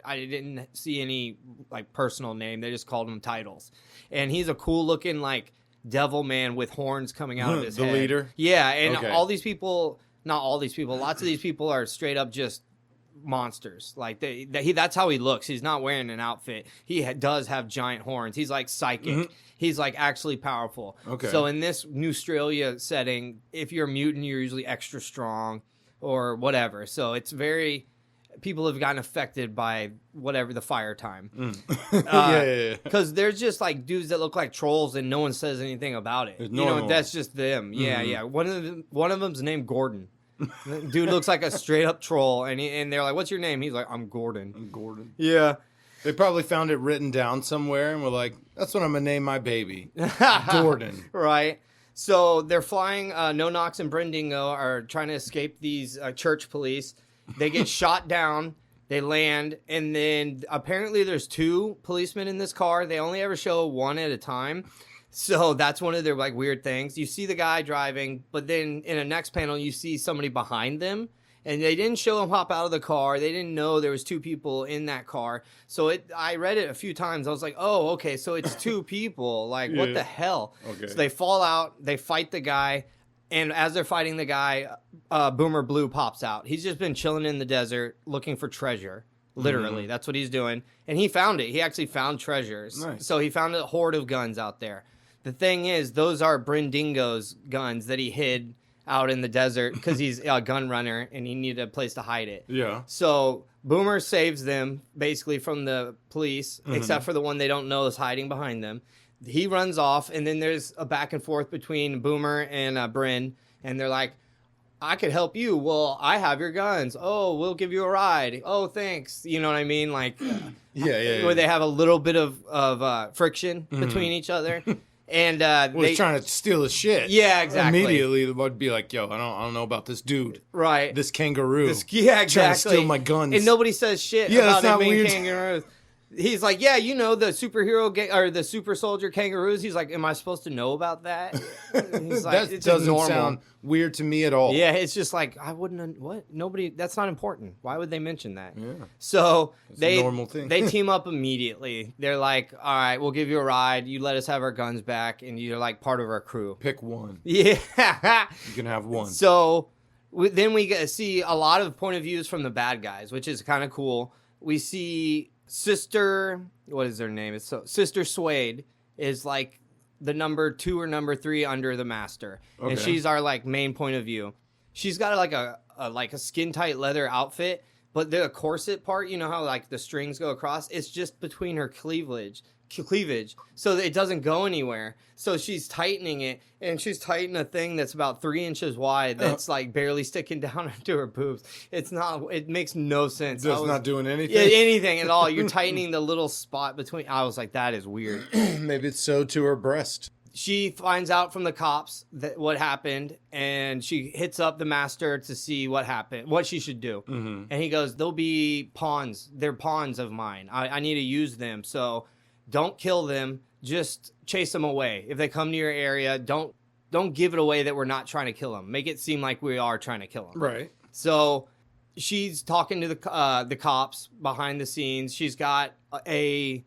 I didn't see any like personal name. They just called him titles. And he's a cool looking like devil man with horns coming out of his head. The leader? Yeah, and Okay. all these people, not all these people, lots of these people are straight up just monsters. Like that's how he looks. He's not wearing an outfit. He does have giant horns. He's like psychic. He's like actually powerful. Okay. So in this Newstralia setting, if you're a mutant, you're usually extra strong or whatever. So it's very, people have gotten affected by whatever the fire time. Yeah. Because there's just like dudes that look like trolls and no one says anything about it. It's You know, normal. that's just them. Yeah. One of them's named Gordon. Dude looks like a straight up troll, and they're like, "What's your name?" He's like, "I'm Gordon." Gordon. Yeah. They probably found it written down somewhere and were like, that's what I'm going to name my baby. Gordon. Right. So they're flying. No Knox and Bryn Dingo are trying to escape these church police. They get shot down. They land, and then apparently there's 2 policemen in this car. They only ever show one at a time. So that's one of their like weird things. You see the guy driving, but then in a next panel you see somebody behind them, and they didn't show him hop out of the car. They didn't know there was 2 people in that car. So I read it a few times. I was like, oh, okay, so it's 2 people. Like, what the hell? Okay. So they fall out. They fight the guy, and as they're fighting the guy, Boomer Blue pops out. He's just been chilling in the desert looking for treasure. Literally, that's what he's doing. And he found it. He actually found treasures. Nice. So he found a horde of guns out there. The thing is, those are Bryn Dingo's guns that he hid out in the desert because he's a gun runner and he needed a place to hide it. Yeah. So Boomer saves them basically from the police, except for the one they don't know is hiding behind them. He runs off, and then there's a back and forth between Boomer and Bryn, and they're like, I could help you. Well, I have your guns. Oh, we'll give you a ride. Oh, thanks. You know what I mean? Like, where they have a little bit of friction between each other. And He's trying to steal his shit. Yeah, exactly. Immediately, would be like, "Yo, I don't know about this dude, right? This kangaroo, Yeah, exactly. trying to steal my guns." And nobody says shit Yeah, about that's not it being weird. kangaroos. He's like, yeah, you know, the superhero or the super soldier kangaroos. He's like, am I supposed to know about that? He's like, That doesn't sound weird to me at all. Yeah, it's just like, I wouldn't, what? Nobody, that's not important. Why would they mention that? Yeah. So It's a normal thing. they team up immediately. They're like, all right, we'll give you a ride. You let us have our guns back, and you're like part of our crew. Pick one. Yeah. You can have one. So then we get to see a lot of point of views from the bad guys, which is kind of cool. We see Sister, what is their name? It's Sister Suede is like the number 2 or number 3 under the master. Okay. And she's our like main point of view. She's got like a skin tight leather outfit, but the corset part, you know how like the strings go across, it's just between her cleavage, so it doesn't go anywhere. So she's tightening it, and she's tightening a thing that's about 3 inches wide that's like barely sticking down into her boobs. It makes no sense. It's not doing anything. Yeah, anything at all. You're tightening the little spot between. I was like, that is weird. Maybe it's sewed to her breast. She finds out from the cops what happened, and she hits up the master to see what happened, what she should do. Mm-hmm. And he goes, they'll be pawns. They're pawns of mine. I need to use them. So don't kill them. Just chase them away. If they come to your area, don't give it away that we're not trying to kill them. Make it seem like we are trying to kill them. Right. So she's talking to the cops behind the scenes. She's got a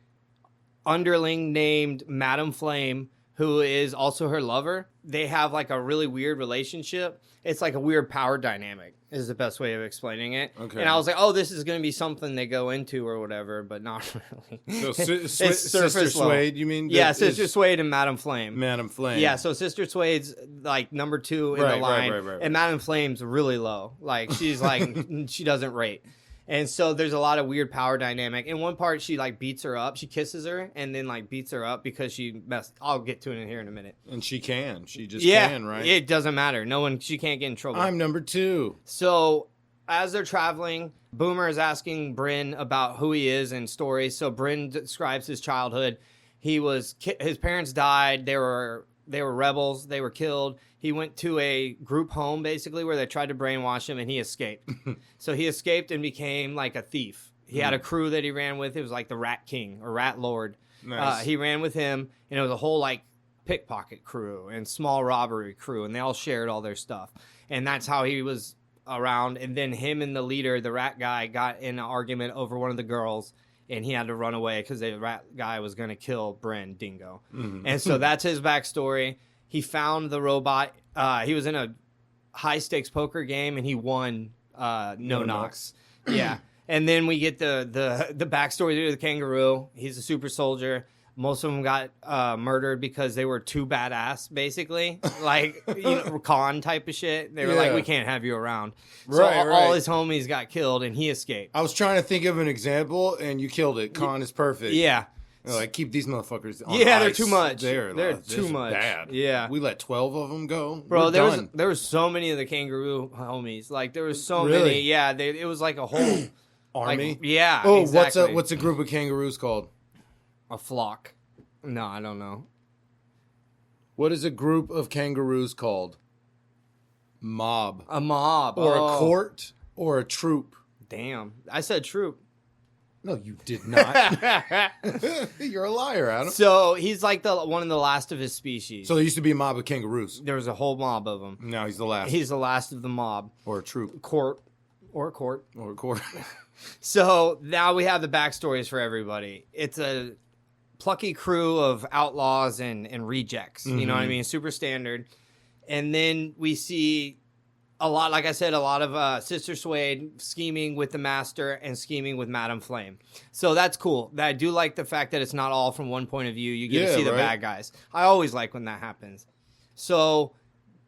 underling named Madam Flame, who is also her lover. They have like a really weird relationship. It's like a weird power dynamic is the best way of explaining it. Okay. And I was like, oh, this is going to be something they go into or whatever, but not really. So It's Sister surface level. Suede, you mean? Yeah, Sister Suede and Madam Flame. Madam Flame. Yeah, so Sister Suede's like number 2 in the line, right. and Madam Flame's really low. Like she's like she doesn't rate. And so there's a lot of weird power dynamic. In one part, she like beats her up. She kisses her and then like beats her up because she messed. I'll get to it in here in a minute. And she can. She just Yeah, can, right? it doesn't matter. She can't get in trouble. I'm number 2. So as they're traveling, Boomer is asking Bryn about who he is and stories. So Bryn describes his childhood. His parents died. They were rebels. They were killed. He went to a group home, basically, where they tried to brainwash him, and he escaped. So he escaped and became like a thief. He had a crew that he ran with. It was like the Rat King or Rat Lord. Nice. He ran with him, and it was a whole like pickpocket crew and small robbery crew, and they all shared all their stuff. And that's how he was around. And then him and the leader, the rat guy, got in an argument over one of the girls, and he had to run away because the rat guy was going to kill Bryn Dingo. Mm-hmm. And so that's his backstory. He found the robot. He was in a high-stakes poker game, and he won no knocks. Yeah. And then we get the backstory to the kangaroo. He's a super soldier. Most of them got murdered because they were too badass, basically. Like, con type of shit. They were like, we can't have you around. So all his homies got killed, and he escaped. I was trying to think of an example, and you killed it. Con is perfect. Yeah. Like, keep these motherfuckers on they're ice. too much. They're too much. Bad. Yeah. We let 12 of them go. Bro, We're there was so many of the kangaroo homies. Like, there was so Really? many. Yeah, it was like a whole army. Like, yeah. Oh, exactly. what's a group of kangaroos called? A flock. No, I don't know. What is a group of kangaroos called? Mob. A mob. Or a court or a troop. Damn. I said troop. No, you did not. You're a liar, Adam. So he's like one of the last of his species. So there used to be a mob of kangaroos. There was a whole mob of them. Now he's the last. He's the last of the mob. Or a troop. Court. Or a court. So now we have the backstories for everybody. It's a plucky crew of outlaws and rejects. Mm-hmm. You know what I mean? Super standard. And then we see a lot, like I said, a lot of Sister Suede scheming with the Master and scheming with Madam Flame. So that's cool. I do like the fact that it's not all from one point of view. You get to see the bad guys. I always like when that happens. So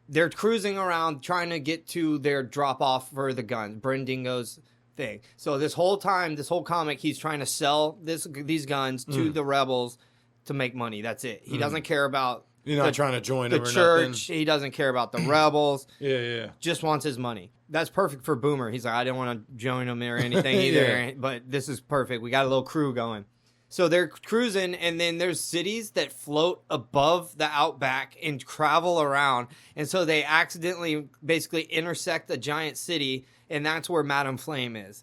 they're cruising around trying to get to their drop-off for the guns, Bryn Dingo's thing. So this whole time, this whole comic, he's trying to sell these guns to the rebels to make money. That's it. He doesn't care about... You're not trying to join the them or church. nothing. He doesn't care about the rebels. Yeah. Just wants his money. That's perfect for Boomer. He's like, I didn't want to join him or anything either, but this is perfect. We got a little crew going. So they're cruising, and then there's cities that float above the outback and travel around. And so they accidentally basically intersect a giant city, and that's where Madam Flame is.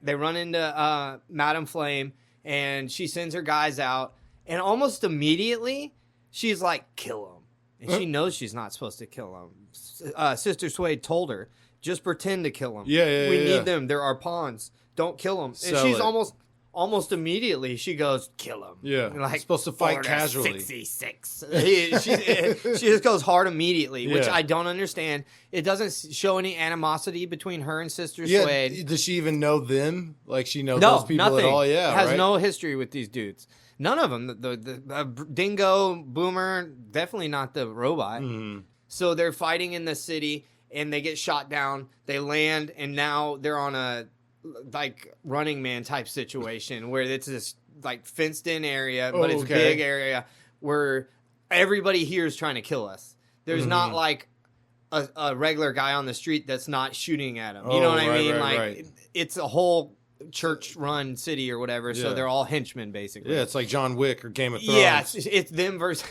They run into Madam Flame, and she sends her guys out, and almost immediately she's like, kill him. And she knows she's not supposed to kill him. Sister Suede told her, just pretend to kill him. We need them. They're our pawns. Don't kill them. And she's almost immediately, she goes, kill him. Yeah. Like, supposed to fight casually. 66. she just goes hard immediately, which I don't understand. It doesn't show any animosity between her and Sister Suede. Does she even know them? Like, she knows those people nothing. at all? Yeah, has no history with these dudes. None of them. The Dingo, Boomer, definitely not the robot. Mm-hmm. So they're fighting in the city, and they get shot down. They land, and now they're on a like Running Man type situation where it's this like fenced in area, but it's a big area where everybody here is trying to kill us. There's not like a regular guy on the street that's not shooting at him. You know what I mean? Like it's a whole church-run city or whatever, so they're all henchmen, basically. Yeah, it's like John Wick or Game of Thrones. Yeah, it's them versus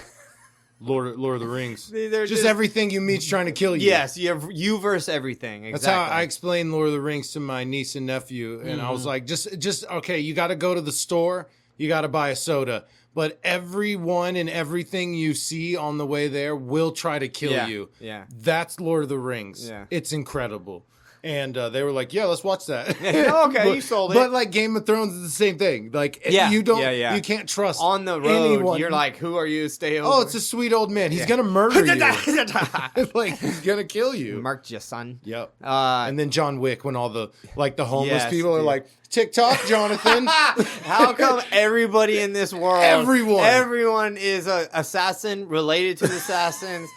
Lord of the Rings. They're just everything you meet's trying to kill you. Yes, you versus everything. Exactly. That's how I explained Lord of the Rings to my niece and nephew, and I was like, just okay, you got to go to the store, you got to buy a soda, but everyone and everything you see on the way there will try to kill you. Yeah, that's Lord of the Rings. Yeah, it's incredible. And they were like, yeah, let's watch that. Okay, you sold it. But like Game of Thrones is the same thing. Like you can't trust on the road. Anyone. You're like, who are you? Stay over. Oh, it's a sweet old man. He's gonna murder you. Like he's gonna kill you. Murked you, son. Yep. And then John Wick, when all the homeless people are like, TikTok, Jonathan. How come everybody in this world, everyone is an assassin, related to the assassins,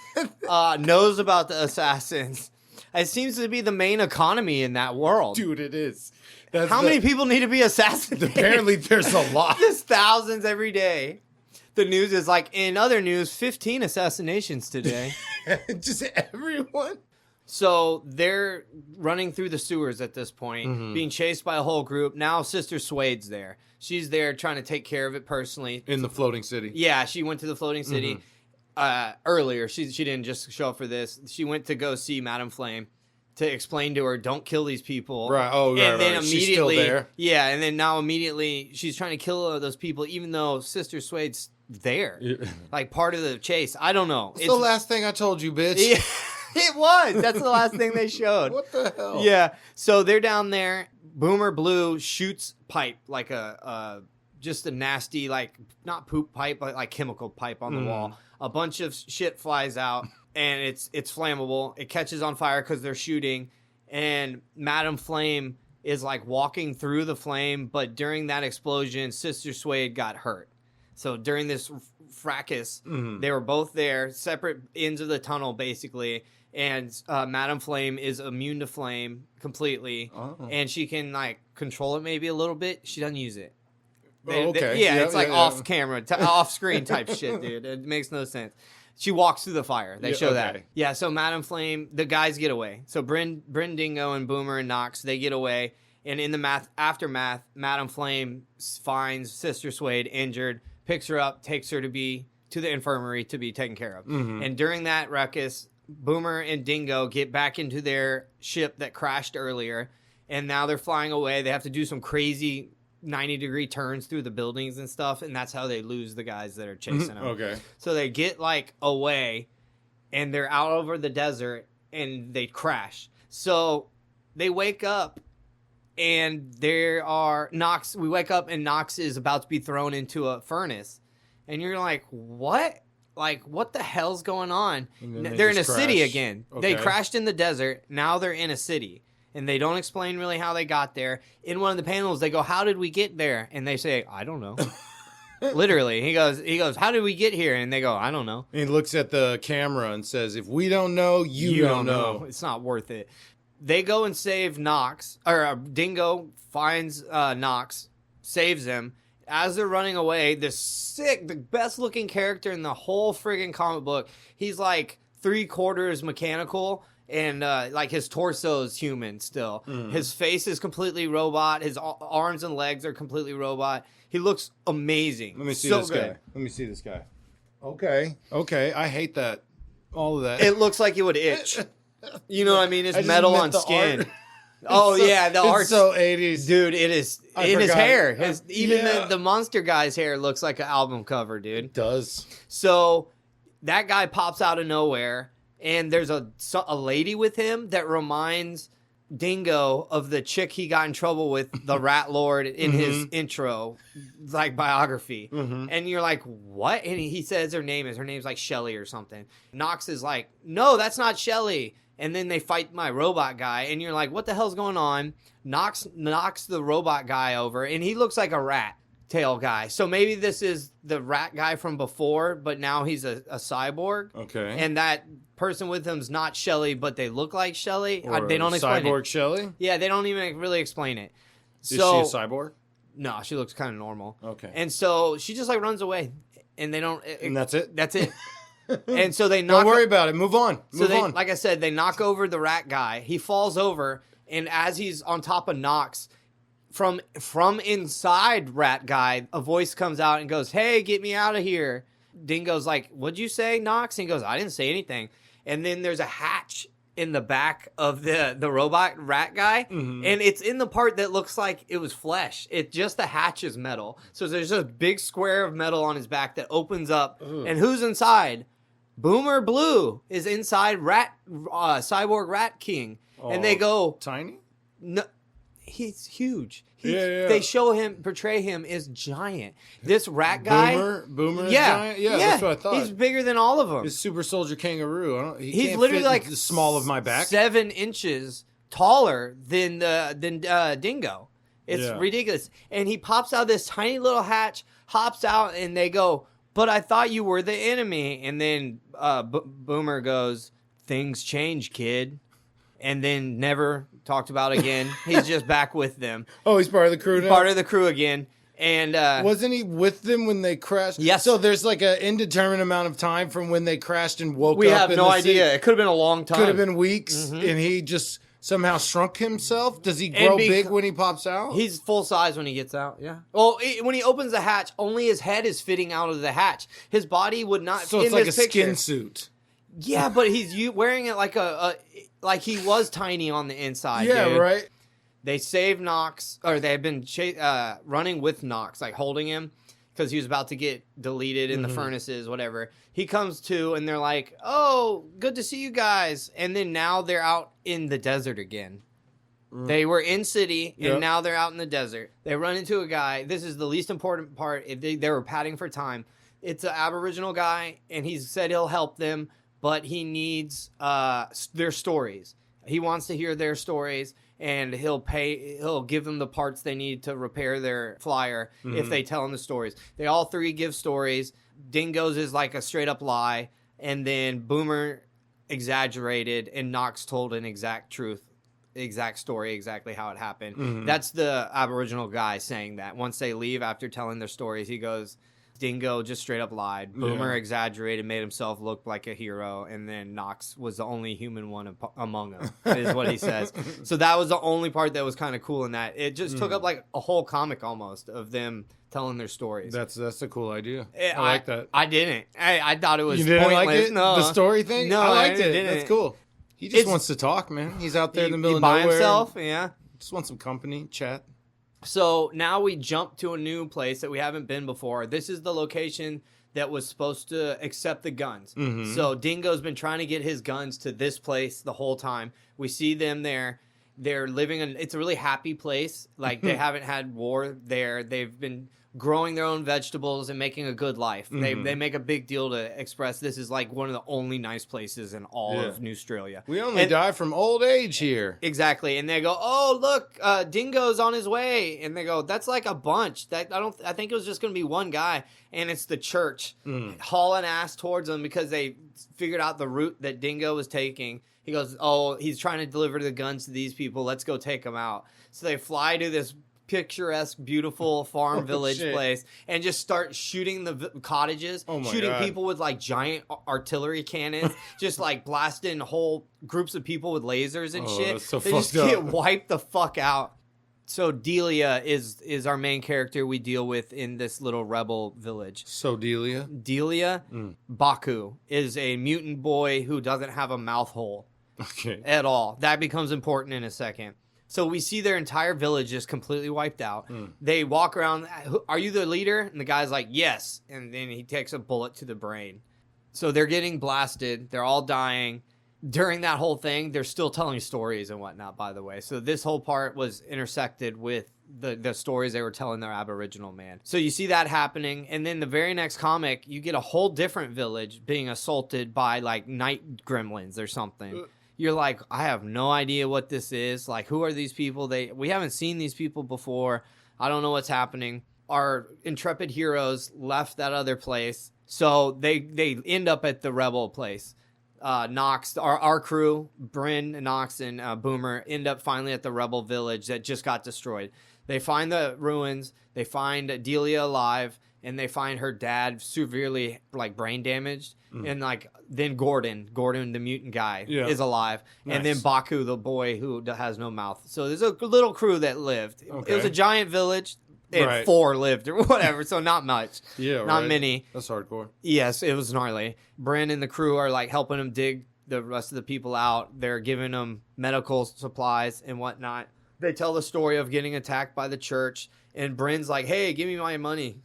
knows about the assassins? It seems to be the main economy in that world. Dude, it is. How many people need to be assassinated? Apparently, there's a lot. Just thousands every day. The news is like, in other news, 15 assassinations today. Just everyone. So they're running through the sewers at this point, being chased by a whole group. Now Sister Suede's there. She's there trying to take care of it personally. In the floating city. Yeah, she went to the floating city. Earlier. She didn't just show up for this. She went to go see Madame Flame to explain to her, don't kill these people. Right. Oh, and then immediately, she's still there. Yeah, and then now immediately she's trying to kill those people, even though Sister Suede's there, like part of the chase. I don't know. It's the last thing I told you, bitch. Yeah, it was. That's the last thing they showed. What the hell? Yeah. So they're down there. Boomer Blue shoots pipe like just a nasty, like not poop pipe, but like chemical pipe on the wall. A bunch of shit flies out, and it's flammable. It catches on fire because they're shooting, and Madame Flame is like walking through the flame, but during that explosion, Sister Suede got hurt. So during this fracas, they were both there, separate ends of the tunnel, basically, and Madame Flame is immune to flame completely, and she can like control it maybe a little bit. She doesn't use it. It's like off camera, off screen type shit, dude. It makes no sense. She walks through the fire. They show that. Yeah, so Madame Flame, the guys get away. So Bryn Dingo and Boomer and Nox, they get away. And in the aftermath, Madame Flame finds Sister Suede injured, picks her up, takes her to the infirmary to be taken care of. And during that ruckus, Boomer and Dingo get back into their ship that crashed earlier. And now they're flying away. They have to do some crazy 90-degree turns through the buildings and stuff, and that's how they lose the guys that are chasing them. Okay. So they get like away, and they're out over the desert, and they crash. So they wake up, and Nox. We wake up, and Nox is about to be thrown into a furnace, and you're like, what? Like, what the hell's going on? They're in a city again. Okay. They crashed in the desert. Now they're in a city. And they don't explain really how they got there. In one of the panels, they go, how did we get there? And they say, I don't know. Literally. He goes, how did we get here? And they go, I don't know. And he looks at the camera and says, if we don't know, you don't know. It's not worth it. They go and save Nox. Or Dingo finds Nox, saves him. As they're running away, the best looking character in the whole friggin' comic book. He's like 3/4 mechanical. And like his torso is human still. His face is completely robot. His arms and legs are completely robot. He looks amazing. Let me see this guy. Okay. I hate that. All of that. It looks like it would itch. You know what I mean? It's metal on skin. Oh yeah, the art. It's so 80s. Dude, it is I in his forgot. hair. Even Yeah. the monster guy's hair looks like an album cover, dude. It does. So that guy pops out of nowhere, and there's a lady with him that reminds Dingo of the chick he got in trouble with, the Rat Lord, in his intro, like biography. And you're like, what? And he says her name's like Shelly or something. Knox is like, no, that's not Shelly. And then they fight my robot guy, and you're like, what the hell's going on? Knox knocks the robot guy over, and he looks like a rat tail guy. So maybe this is the rat guy from before, but now he's a cyborg. Okay. And that person with him's not Shelly, but they look like Shelly. Or They don't explain cyborg it. Shelly? Yeah, they don't even really explain it. Is So, she a cyborg? no, she looks kind of normal. Okay. And so she just like runs away, and they don't. And that's it? That's it. And so they knock. Don't worry about it. Move on. So Move on. like I said, they knock over the rat guy. He falls over, and as he's on top of Knox, from inside rat guy, a voice comes out and goes, "Hey, get me out of here." Dingo's like, "What'd you say, Knox?" And he goes, "I didn't say anything." And then there's a hatch in the back of the robot rat guy, and it's in the part that looks like it was flesh. It just the hatch is metal. So there's just a big square of metal on his back that opens up, and who's inside? Boomer Blue is inside Cyborg Rat King. And they go, Tiny? no, he's huge. Yeah. They portray him as giant. This rat guy. Boomer is Yeah. giant? Yeah, that's what I thought. He's bigger than all of them. He's super soldier kangaroo. He's He's literally fit like the small of my back. 7 inches taller than Dingo. It's Yeah. ridiculous. And he pops out of this tiny little hatch, hops out, and they go, "But I thought you were the enemy." And then Boomer goes, "Things change, kid." And then never talked about again. He's just back with them. Oh, he's part of the crew now? Part of the crew again. And wasn't he with them when they crashed? Yes. So there's like an indeterminate amount of time from when they crashed and woke we up. have in no the idea. city. It could have been a long time. Could have been weeks, and he just somehow shrunk himself. Does he grow big when he pops out? He's full size when he gets out, yeah. Well, when he opens the hatch, only his head is fitting out of the hatch. His body would not. So it's in like a this picture. skin suit. Yeah, but he's wearing it like like he was tiny on the inside. Yeah, dude. right. They save Knox, or they've been running with Knox, like holding him because he was about to get deleted in the furnaces, whatever. He comes to, and they're like, "Oh, good to see you guys." And then now they're out in the desert again. They were in city, and now they're out in the desert. They run into a guy. This is the least important part. If they were padding for time. It's an Aboriginal guy, and he said he'll help them, but he needs their stories. He wants to hear their stories, and he'll give them the parts they need to repair their flyer if they tell him the stories. They all three give stories. Dingo's is like a straight up lie, and then Boomer exaggerated, and Knox told an exact truth, exact story, exactly how it happened. That's the Aboriginal guy saying that. Once they leave after telling their stories, he goes, Dingo just straight up lied. Boomer exaggerated, made himself look like a hero, and then Knox was the only human one among them, is what he says. So that was the only part that was kind of cool in that. It just took up like a whole comic almost of them telling their stories. That's a cool idea. I like that. I didn't. I thought it was You didn't pointless. like it? No. The story thing? No, I liked it. didn't. That's cool. He just wants to talk, man. He's out there in the middle of by nowhere. himself, yeah. Just wants some company, chat. So now we jump to a new place that we haven't been before. This is the location that was supposed to accept the guns. So Dingo's been trying to get his guns to this place the whole time. We see them there. They're living in, it's a really happy place. Like they haven't had war there. They've been growing their own vegetables and making a good life. They make a big deal to express this is like one of the only nice places in all of Newstralia. We only die from old age here. Exactly. And they go, "Oh, look, Dingo's on his way." And they go, "That's like a bunch. I think it was just going to be one guy." And it's the church hauling ass towards them because they figured out the route that Dingo was taking. He goes, "Oh, he's trying to deliver the guns to these people. Let's go take them out." So they fly to this picturesque, beautiful farm village place and just start shooting the cottages, shooting people with like giant artillery cannons, just like blasting whole groups of people with lasers and shit. That's so they just fucked get up. wiped the fuck out. So Delia is our main character we deal with in this little rebel village. So Delia? Delia, Baku, is a mutant boy who doesn't have a mouth hole Okay. at all. That becomes important in a second. So we see their entire village just completely wiped out. They walk around. Are you the leader? And the guy's like, yes. And then he takes a bullet to the brain. So they're getting blasted. They're all dying. During that whole thing, they're still telling stories and whatnot, by the way. So this whole part was intersected with the stories they were telling their Aboriginal man. So you see that happening. And then the very next comic, you get a whole different village being assaulted by like night gremlins or something. You're like, I have no idea what this is. Like, who are these people? We haven't seen these people before. I don't know what's happening. Our intrepid heroes left that other place. So they end up at the rebel place. Knox, our crew, Bryn, Knox, and Boomer end up finally at the rebel village that just got destroyed. They find the ruins. They find Delia alive, and they find her dad severely like brain damaged. And like then Gordon, the mutant guy, is alive, and then Baku, the boy who has no mouth. So there's a little crew that lived. Okay. It was a giant village. And 4 lived or whatever, so not much. Not many. That's hardcore. Yes, it was gnarly. Bryn and the crew are like helping them dig the rest of the people out. They're giving them medical supplies and whatnot. They tell the story of getting attacked by the church, and Bryn's like, hey, give me my money.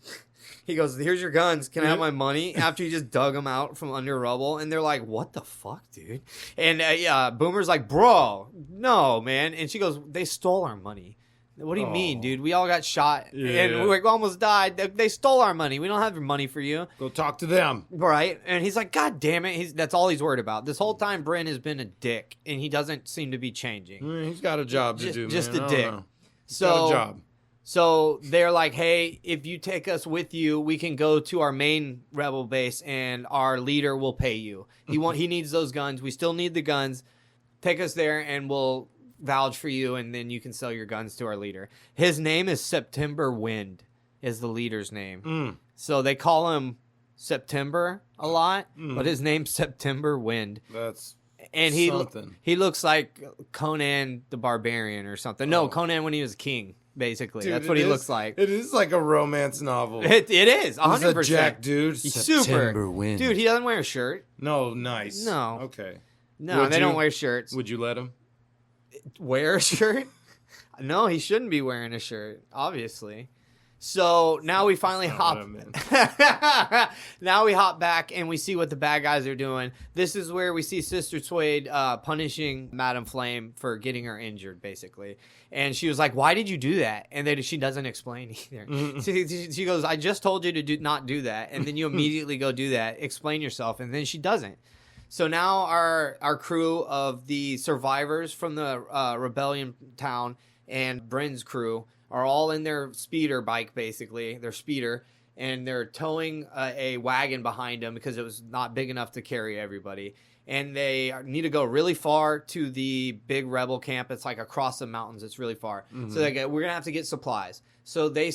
He goes, here's your guns. Can I have my money? After he just dug them out from under rubble. And they're like, what the fuck, dude? And Boomer's like, bro, no, man. And she goes, they stole our money. What do you mean, dude? We all got shot and we almost died. They stole our money. We don't have your money for you. Go talk to them. Right. And he's like, God damn it. That's all he's worried about. This whole time, Bryn has been a dick, and he doesn't seem to be changing. He's got a job to do, just man. a dick. Got a job. So they're like, hey, if you take us with you, we can go to our main rebel base, and our leader will pay you. He needs those guns. We still need the guns. Take us there, and we'll vouch for you, and then you can sell your guns to our leader. His name is September Wind, is the leader's name. So they call him September a lot, but his name's September Wind. That's and something. He looks like Conan the Barbarian or something. No, Conan when he was king, basically. Dude, that's what he looks like. It is like a romance novel. It is, 100%. He's a jack dude. He's September super. Wind. Dude, he doesn't wear a shirt. No, nice. No. Okay. No, they don't wear shirts. Would you let him? Wear a shirt? No, he shouldn't be wearing a shirt, obviously. So now we finally now we hop back and we see what the bad guys are doing. This is where we see Sister Suede punishing Madam Flame for getting her injured, basically. And she was like, why did you do that? And then she doesn't explain either. She goes, I just told you to not do that. And then you immediately go do that. Explain yourself. And then she doesn't. So now our crew of the survivors from the rebellion town and Bryn's crew are all in their speeder bike, basically, their speeder, and they're towing a wagon behind them because it was not big enough to carry everybody. And they need to go really far to the big rebel camp. It's like across the mountains. It's really far. So we're going to have to get supplies. So they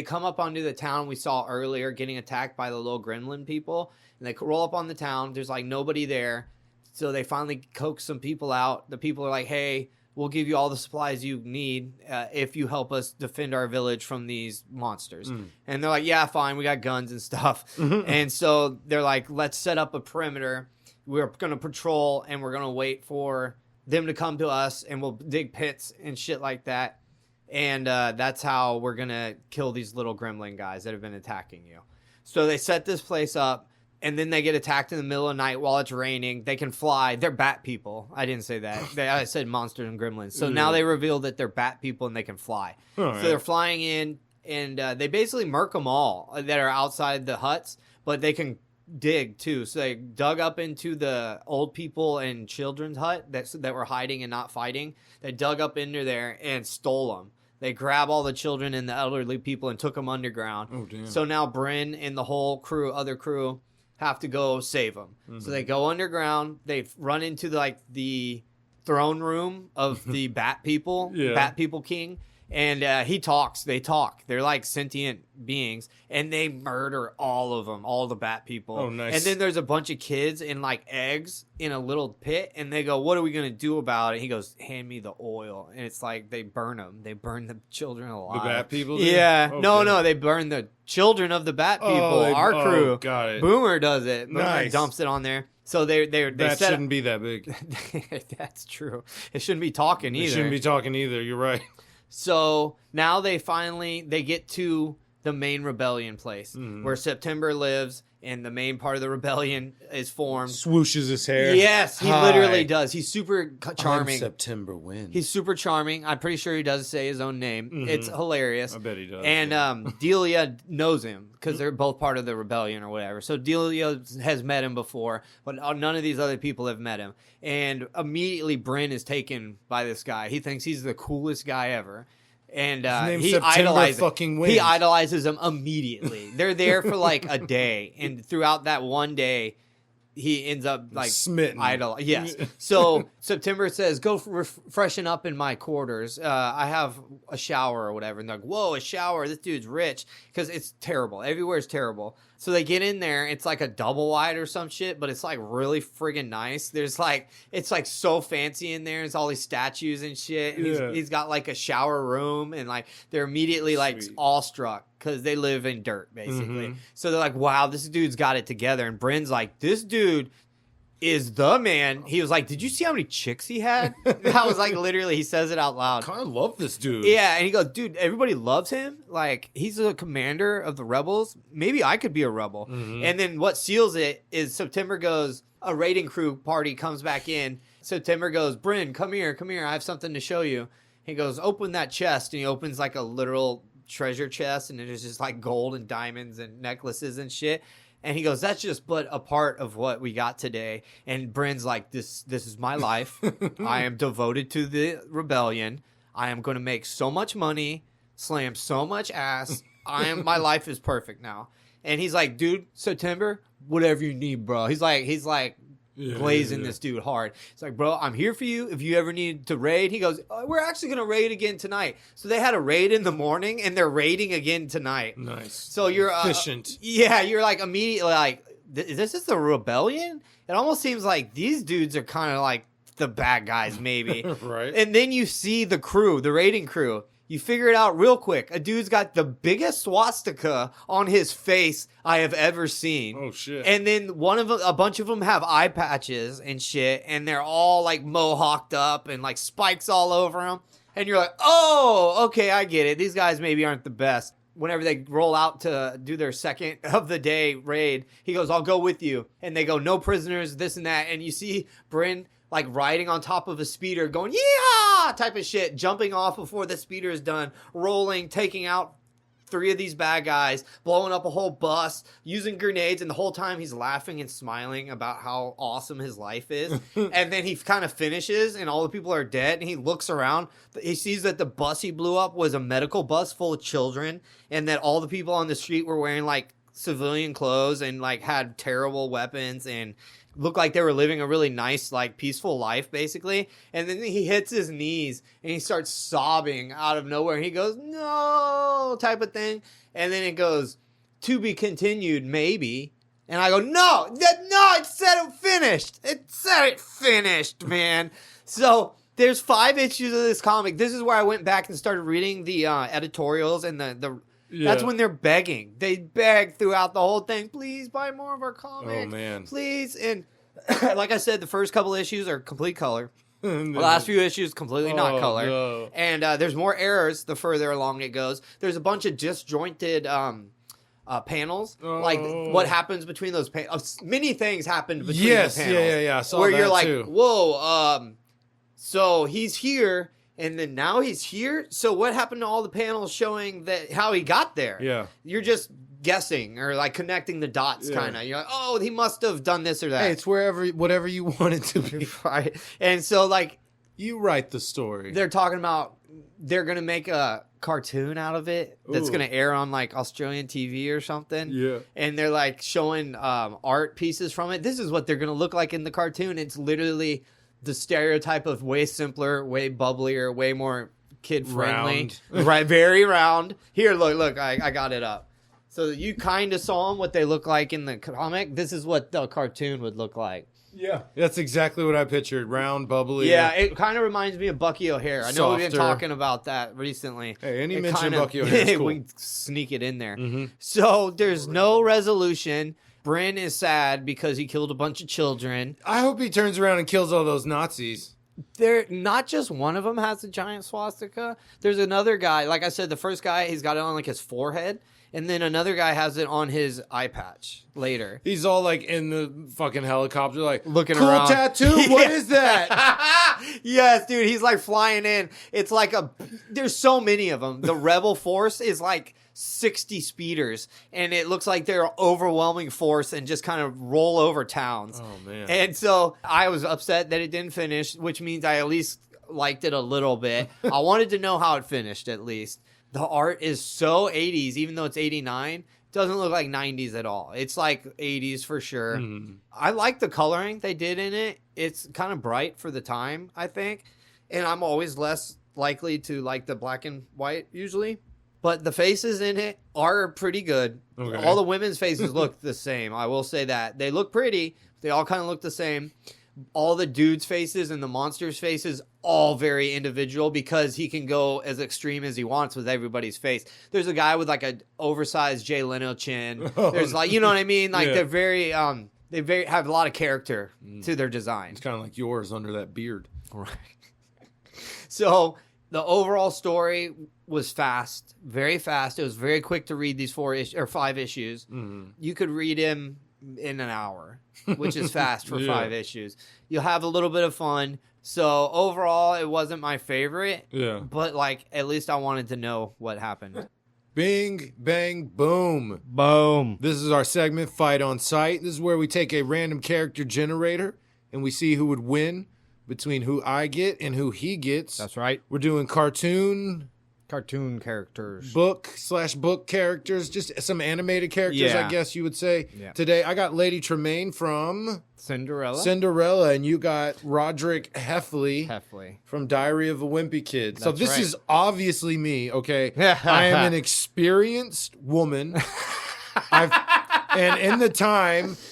come up onto the town we saw earlier getting attacked by the little gremlin people. And they roll up on the town. There's like nobody there. So they finally coax some people out. The people are like, hey, we'll give you all the supplies you need if you help us defend our village from these monsters. And they're like, yeah, fine. We got guns and stuff. And so they're like, let's set up a perimeter. We're going to patrol and we're going to wait for them to come to us, and we'll dig pits and shit like that. And that's how we're going to kill these little gremlin guys that have been attacking you. So they set this place up. And then they get attacked in the middle of the night while it's raining. They can fly. They're bat people. I didn't say that. I said monsters and gremlins. So now they reveal that they're bat people and they can fly. So they're flying in, and they basically murk them all that are outside the huts, but they can dig too. So they dug up into the old people and children's hut that were hiding and not fighting. They dug up into there and stole them. They grab all the children and the elderly people and took them underground. Oh, damn. So now Bryn and the whole other crew, have to go save them. So they go underground. They run into the throne room of the Bat People, Bat People King, And he talks. They talk. They're like sentient beings, and they murder all of them, all the bat people. Oh, nice. And then there's a bunch of kids in like eggs in a little pit, and they go, "What are we gonna do about it?" He goes, "Hand me the oil." And it's like they burn them. They burn the children alive. The bat people do? Yeah. Oh, no, they burn the children of the bat people. Our crew. Got it. Boomer does it. Boomer Nice. dumps it on there. So they That set shouldn't be that big. That's true. It shouldn't be talking either. It shouldn't be talking either. You're right. So now they get to the main rebellion place where September lives, and the main part of the rebellion is formed. Swooshes his hair. Yes, he Hi. literally does. He's super charming. I'm September Wind. He's super charming. I'm pretty sure he does say his own name. It's hilarious. I bet he does. And Delia knows him because they're both part of the rebellion or whatever. So Delia has met him before, but none of these other people have met him. And immediately Bryn is taken by this guy. He thinks he's the coolest guy ever. And he idolizes him immediately. They're there for like a day, and throughout that one day, he ends up like smitten. Yes. So September says, "Go freshen up in my quarters. I have a shower or whatever." And they're like, "Whoa, a shower! This dude's rich," because it's terrible. Everywhere's terrible. So they get in there. It's like a double wide or some shit, but it's like really friggin' nice. There's like, it's like so fancy in there. It's all these statues and shit. And he's got like a shower room, and like they're immediately like awestruck because they live in dirt basically. So they're like, "Wow, this dude's got it together." And Bryn's like, "This dude is the man." He was like, "Did you see how many chicks he had?" I was like, literally, he says it out loud. I kind of love this dude. Yeah, and he goes, "Dude, everybody loves him. Like, he's the commander of the rebels. Maybe I could be a rebel." And then what seals it is September goes, a raiding crew party comes back in. September goes, "Bryn, come here. I have something to show you." He goes, "Open that chest." And he opens like a literal treasure chest, and there's just like gold and diamonds and necklaces and shit. And he goes, "That's just but a part of what we got today." And Bryn's like, this is my life. I am devoted to the rebellion. I am going to make so much money, slam so much ass. My life is perfect now. And he's like, "Dude, September, whatever you need, bro." He's like glazing this dude hard. It's like, "Bro, I'm here for you if you ever need to raid." He goes, "We're actually going to raid again tonight." So they had a raid in the morning, and they're raiding again tonight. Nice. So you're efficient. You're like immediately like, is this just a rebellion? It almost seems like these dudes are kind of like the bad guys, maybe. Right. And then you see the crew, the raiding crew. You figure it out real quick. A dude's got the biggest swastika on his face I have ever seen. Oh shit! And then a bunch of them have eye patches and shit, and they're all like mohawked up and like spikes all over them. And you're like, "Oh, okay, I get it. These guys maybe aren't the best." Whenever they roll out to do their second of the day raid, he goes, "I'll go with you." And they go, "No prisoners, this and that." And you see Bryn like riding on top of a speeder going, "Yeehaw!" type of shit, jumping off before the speeder is done, rolling, taking out 3 of these bad guys, blowing up a whole bus, using grenades, and the whole time he's laughing and smiling about how awesome his life is. And then he kind of finishes, and all the people are dead, and he looks around. He sees that the bus he blew up was a medical bus full of children, and that all the people on the street were wearing like civilian clothes and like had terrible weapons and looked like they were living a really nice, like, peaceful life, basically. And then he hits his knees, and he starts sobbing out of nowhere. He goes, "No," type of thing. And then it goes, "To be continued, maybe." And I go, no, it said it finished. It said it finished, man. So there's 5 issues of this comic. This is where I went back and started reading the editorials and the That's when they're begging. They beg throughout the whole thing. "Please buy more of our comics. Oh, man. Please." And like I said, the first couple issues are complete color. The last few issues, completely not color. No. And there's more errors the further along it goes. There's a bunch of disjointed panels. Like what happens between those panels. Many things happened between the panels. Yeah. I saw where that you're like, too. whoa, so he's here. And then now he's here. So what happened to all the panels showing that how he got there? Yeah. You're just guessing or like connecting the dots, kind of. You're like, "Oh, he must have done this or that." Hey, it's whatever you want it to be. Right. And so like you write the story. they're talking about they're gonna make a cartoon out of it that's gonna air on like Australian TV or something. Yeah. And they're like showing art pieces from it. This is what they're gonna look like in the cartoon. It's literally the stereotype of way simpler, way bubblier, way more kid friendly. Right, very round. Here, look, I got it up. So you kind of saw them, what they look like in the comic. This is what the cartoon would look like. Yeah. That's exactly what I pictured. Round, bubbly. Yeah, it kind of reminds me of Bucky O'Hare. I know we've been Softer. talking about that recently. Hey, any mention of Bucky O'Hare is cool. We sneak it in there. So there's no resolution. Bryn is sad because he killed a bunch of children. I hope he turns around and kills all those Nazis. There, not just one of them has a giant swastika. There's another guy. Like I said, the first guy, he's got it on like his forehead. And then another guy has it on his eye patch later. He's all like in the fucking helicopter, like looking cool around. tattoo. What is that? Yes, dude. He's like flying in. It's like there's so many of them. The rebel force is like 60 speeders, and it looks like they're overwhelming force and just kind of roll over towns. Oh man. And so I was upset that it didn't finish, which means I at least liked it a little bit. I wanted to know how it finished at least. The art is so 80s, even though it's 89. Doesn't look like 90s at all. It's like 80s for sure. I like the coloring they did in it. It's kind of bright for the time, I think. And I'm always less likely to like the black and white usually. But the faces in it are pretty good. Okay. All the women's faces look the same. I will say that. They look pretty. They all kind of look the same. All the dudes' faces and the monsters' faces, all very individual because he can go as extreme as he wants with everybody's face. There's a guy with like an oversized Jay Leno chin. There's like, you know what I mean? Like they're very, they have a lot of character to their design. It's kind of like yours under that beard. Right. So the overall story was fast, very fast. It was very quick to read these 5 issues. You could read him in an hour, which is fast for 5 issues. You'll have a little bit of fun. So overall, it wasn't my favorite. Yeah. But like, at least I wanted to know what happened. Bing, bang, boom. Boom. This is our segment, Fight on Sight. This is where we take a random character generator and we see who would win between who I get and who he gets. That's right. We're doing cartoon characters, book characters, just some animated characters, I guess you would say. Today I got Lady Tremaine from Cinderella, and you got Rodrick Heffley from Diary of a Wimpy Kid. So this is obviously me, okay? I am an experienced woman. And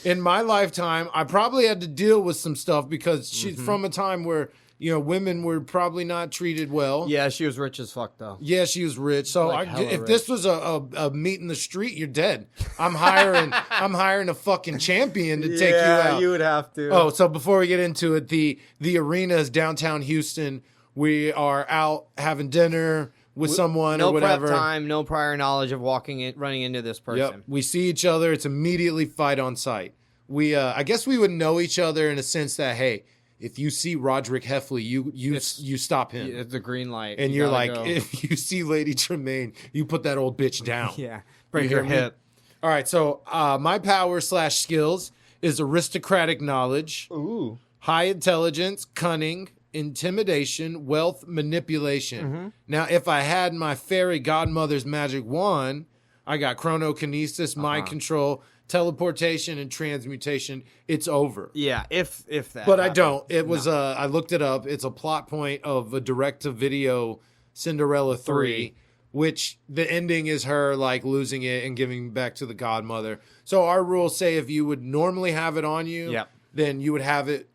in my lifetime, I probably had to deal with some stuff because she's from a time where, you know, women were probably not treated well. Yeah, she was rich as fuck, though. Yeah, she was rich. So if this was a meet in the street, you're dead. I'm hiring a fucking champion to take you out. Yeah, you would have to. Oh, so before we get into it, the arena is downtown Houston. We are out having dinner with someone or whatever. No prep time, no prior knowledge of running into this person. Yep. We see each other. It's immediately fight on sight. I guess we would know each other in a sense that, hey, if you see Rodrick Heffley, you stop him. It's a green light. And you're like, if you see Lady Tremaine, you put that old bitch down. Yeah. Break her hip. All right. So my power / skills is aristocratic knowledge. Ooh. High intelligence, cunning, intimidation, wealth, manipulation. Now, if I had my fairy godmother's magic wand, I got chronokinesis, mind control, teleportation, and transmutation. It's over. Yeah, if that. But happened. I don't. It was I looked it up. It's a plot point of a direct-to-video Cinderella 3, which the ending is her like losing it and giving back to the godmother. So our rules say if you would normally have it on you, then you would have it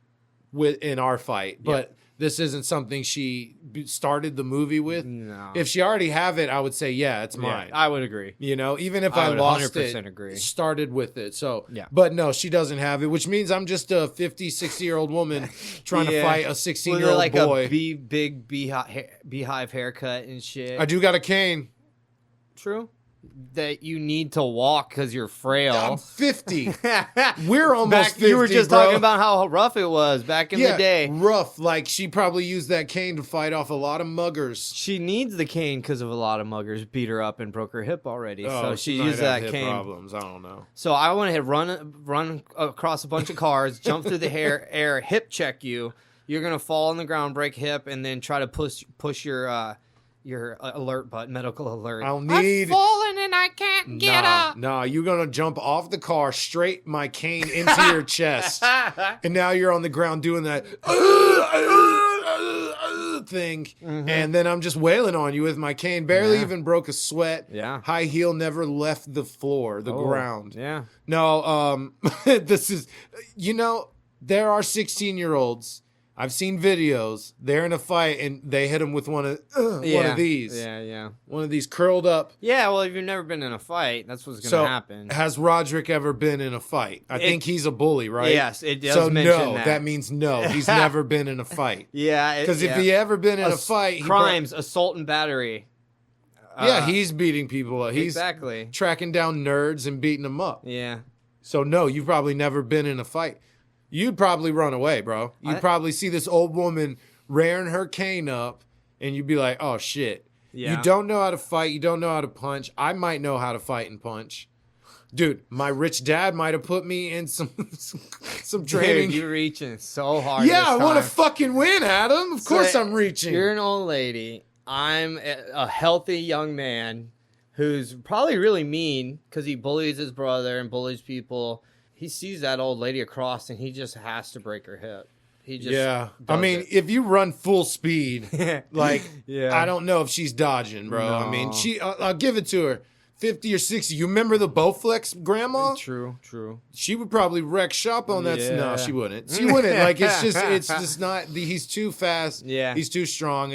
in our fight. But this isn't something she started the movie with. No. If she already have it, I would say, yeah, it's mine. I would agree. You know, even if I lost 100% it, agree. Started with it. So, but no, she doesn't have it, which means I'm just a 50, 60-year-old woman trying to fight a 16-year-old like boy. A big beehive haircut and shit. I do got a cane. True. That you need to walk because you're frail. I'm 50. We're almost 50, you were just talking about how rough it was back in the day. Rough. Like, she probably used that cane to fight off a lot of muggers. She needs the cane because of a lot of muggers beat her up and broke her hip already. So she used that cane. Problems. I don't know. So I went ahead, run across a bunch of cars, jump through the air, hip check you. You're going to fall on the ground, break hip, and then try to push your alert button, medical alert. I've fallen in and I can't get up. Nah, you're going to jump off the car, straight my cane into your chest. And now you're on the ground doing that thing. And then I'm just wailing on you with my cane. Barely even broke a sweat. Yeah. High heel never left the floor, the ground. Yeah. No, this is, there are 16-year-olds. I've seen videos. They're in a fight and they hit them with one of these. Yeah. One of these curled up. Yeah, well, if you've never been in a fight, that's what's going to happen. Has Rodrick ever been in a fight? I think he's a bully, right? Yes, it does so mention no, that means no. He's never been in a fight. Yeah. Because if he ever been in a fight... Crimes, assault and battery. He's beating people up. He's exactly tracking down nerds and beating them up. Yeah. So no, you've probably never been in a fight. You'd probably run away, bro. You'd probably see this old woman rearing her cane up, and you'd be like, oh, shit. Yeah. You don't know how to fight. You don't know how to punch. I might know how to fight and punch. Dude, my rich dad might have put me in some training. Dude, you're reaching so hard. Yeah, I want to fucking win, Adam. Of course I'm reaching. You're an old lady. I'm a healthy young man who's probably really mean because he bullies his brother and bullies people. He sees that old lady across and he just has to break her hip. He just I mean, if you run full speed, I don't know if she's dodging, bro. No. I mean, I'll give it to her. 50 or 60. You remember the Bowflex grandma? True. She would probably wreck shop on that. Yeah. No, she wouldn't. She wouldn't. Like, it's just not. He's too fast. Yeah. He's too strong.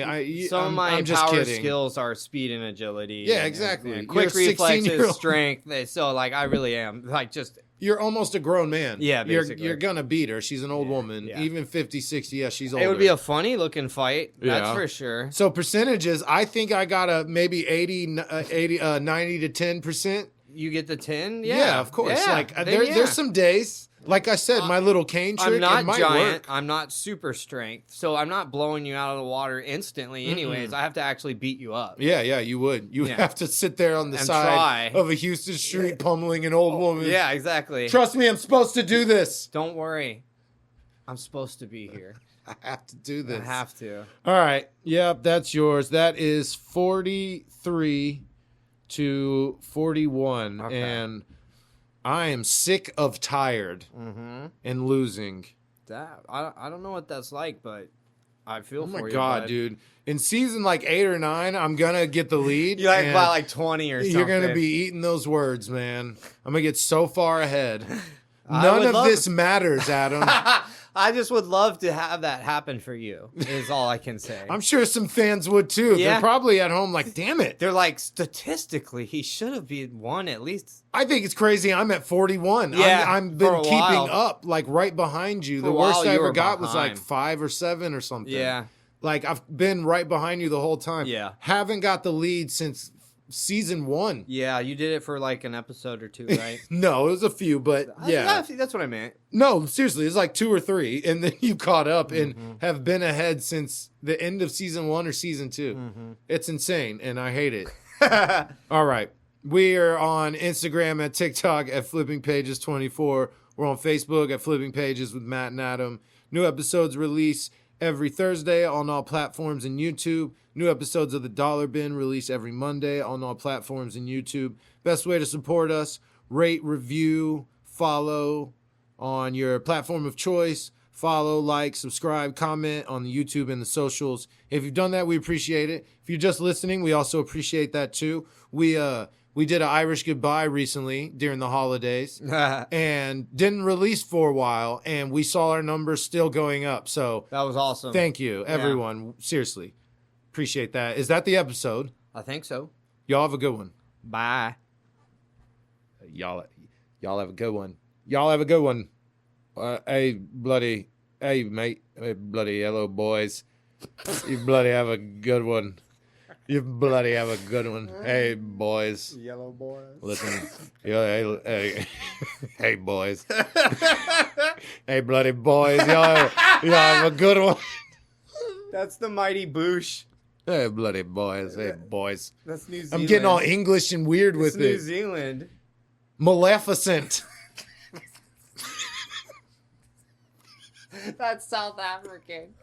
Some of my power skills are speed and agility. Yeah, exactly. And quick reflexes, strength. So, like, I really am. Like, just... You're almost a grown man. Yeah, basically. You're going to beat her. She's an old woman. Yeah. Even 50, 60, yeah, she's older. It would be a funny-looking fight. That's for sure. So percentages, I think I got a maybe 90 to 10%. You get the 10? Yeah, of course. Yeah. Like there's some days. Like I said, my little cane trick, I'm not giant. Work. I'm not super strength. So I'm not blowing you out of the water instantly anyways. I have to actually beat you up. Yeah, you would. You have to sit there on the side of a Houston street pummeling an old woman. Yeah, exactly. Trust me, I'm supposed to do this. Don't worry. I'm supposed to be here. I have to do this. I have to. All right. Yep, that's yours. That is 43 to 41. Okay. And... I am sick of tired and losing. I don't know what that's like, but I feel for you. Oh my God, dude. In season like 8 or 9, I'm going to get the lead. You're like by like 20 or something. You're going to be eating those words, man. I'm going to get so far ahead. None of this matters, Adam. I just would love to have that happen for you, is all I can say. I'm sure some fans would too. Yeah. They're probably at home like, damn it. They're like, statistically, he should have been one at least. I think it's crazy. I'm at 41. Yeah, I've been keeping up, like right behind you. The worst I ever got was like 5 or 7 or something. Yeah. Like I've been right behind you the whole time. Yeah. Haven't got the lead since season 1. Yeah, you did it for like an episode or 2, right? No, it was a few, but yeah. That's what I meant. No, seriously, it's like 2 or 3, and then you caught up and have been ahead since the end of season 1 or season 2. It's insane, and I hate it. All right. We are on Instagram and TikTok at Flipping Pages 24. We're on Facebook at Flipping Pages with Matt and Adam. New episodes release every Thursday on all platforms and YouTube. New episodes of The Dollar Bin release every Monday on all platforms and YouTube. Best way to support us, rate, review, follow on your platform of choice. Follow, like, subscribe, comment on the YouTube and the socials. If you've done that, we appreciate it. If you're just listening, we also appreciate that too. We did an Irish goodbye recently during the holidays and didn't release for a while, and we saw our numbers still going up. So that was awesome. Thank you, everyone. Yeah. Seriously. Appreciate that. Is that the episode? I think so. Y'all have a good one. Bye. Y'all have a good one. Y'all have a good one. Hey, mate. Hey, bloody hello, boys. You bloody have a good one. You bloody have a good one. Hey, boys. Yellow boys. Listen. Hey, boys. Hey, bloody boys. Y'all have a good one. That's the Mighty Boosh. Hey, bloody boys. Hey, boys. That's New Zealand. I'm getting all English and weird with it. New Zealand. Maleficent. That's South African.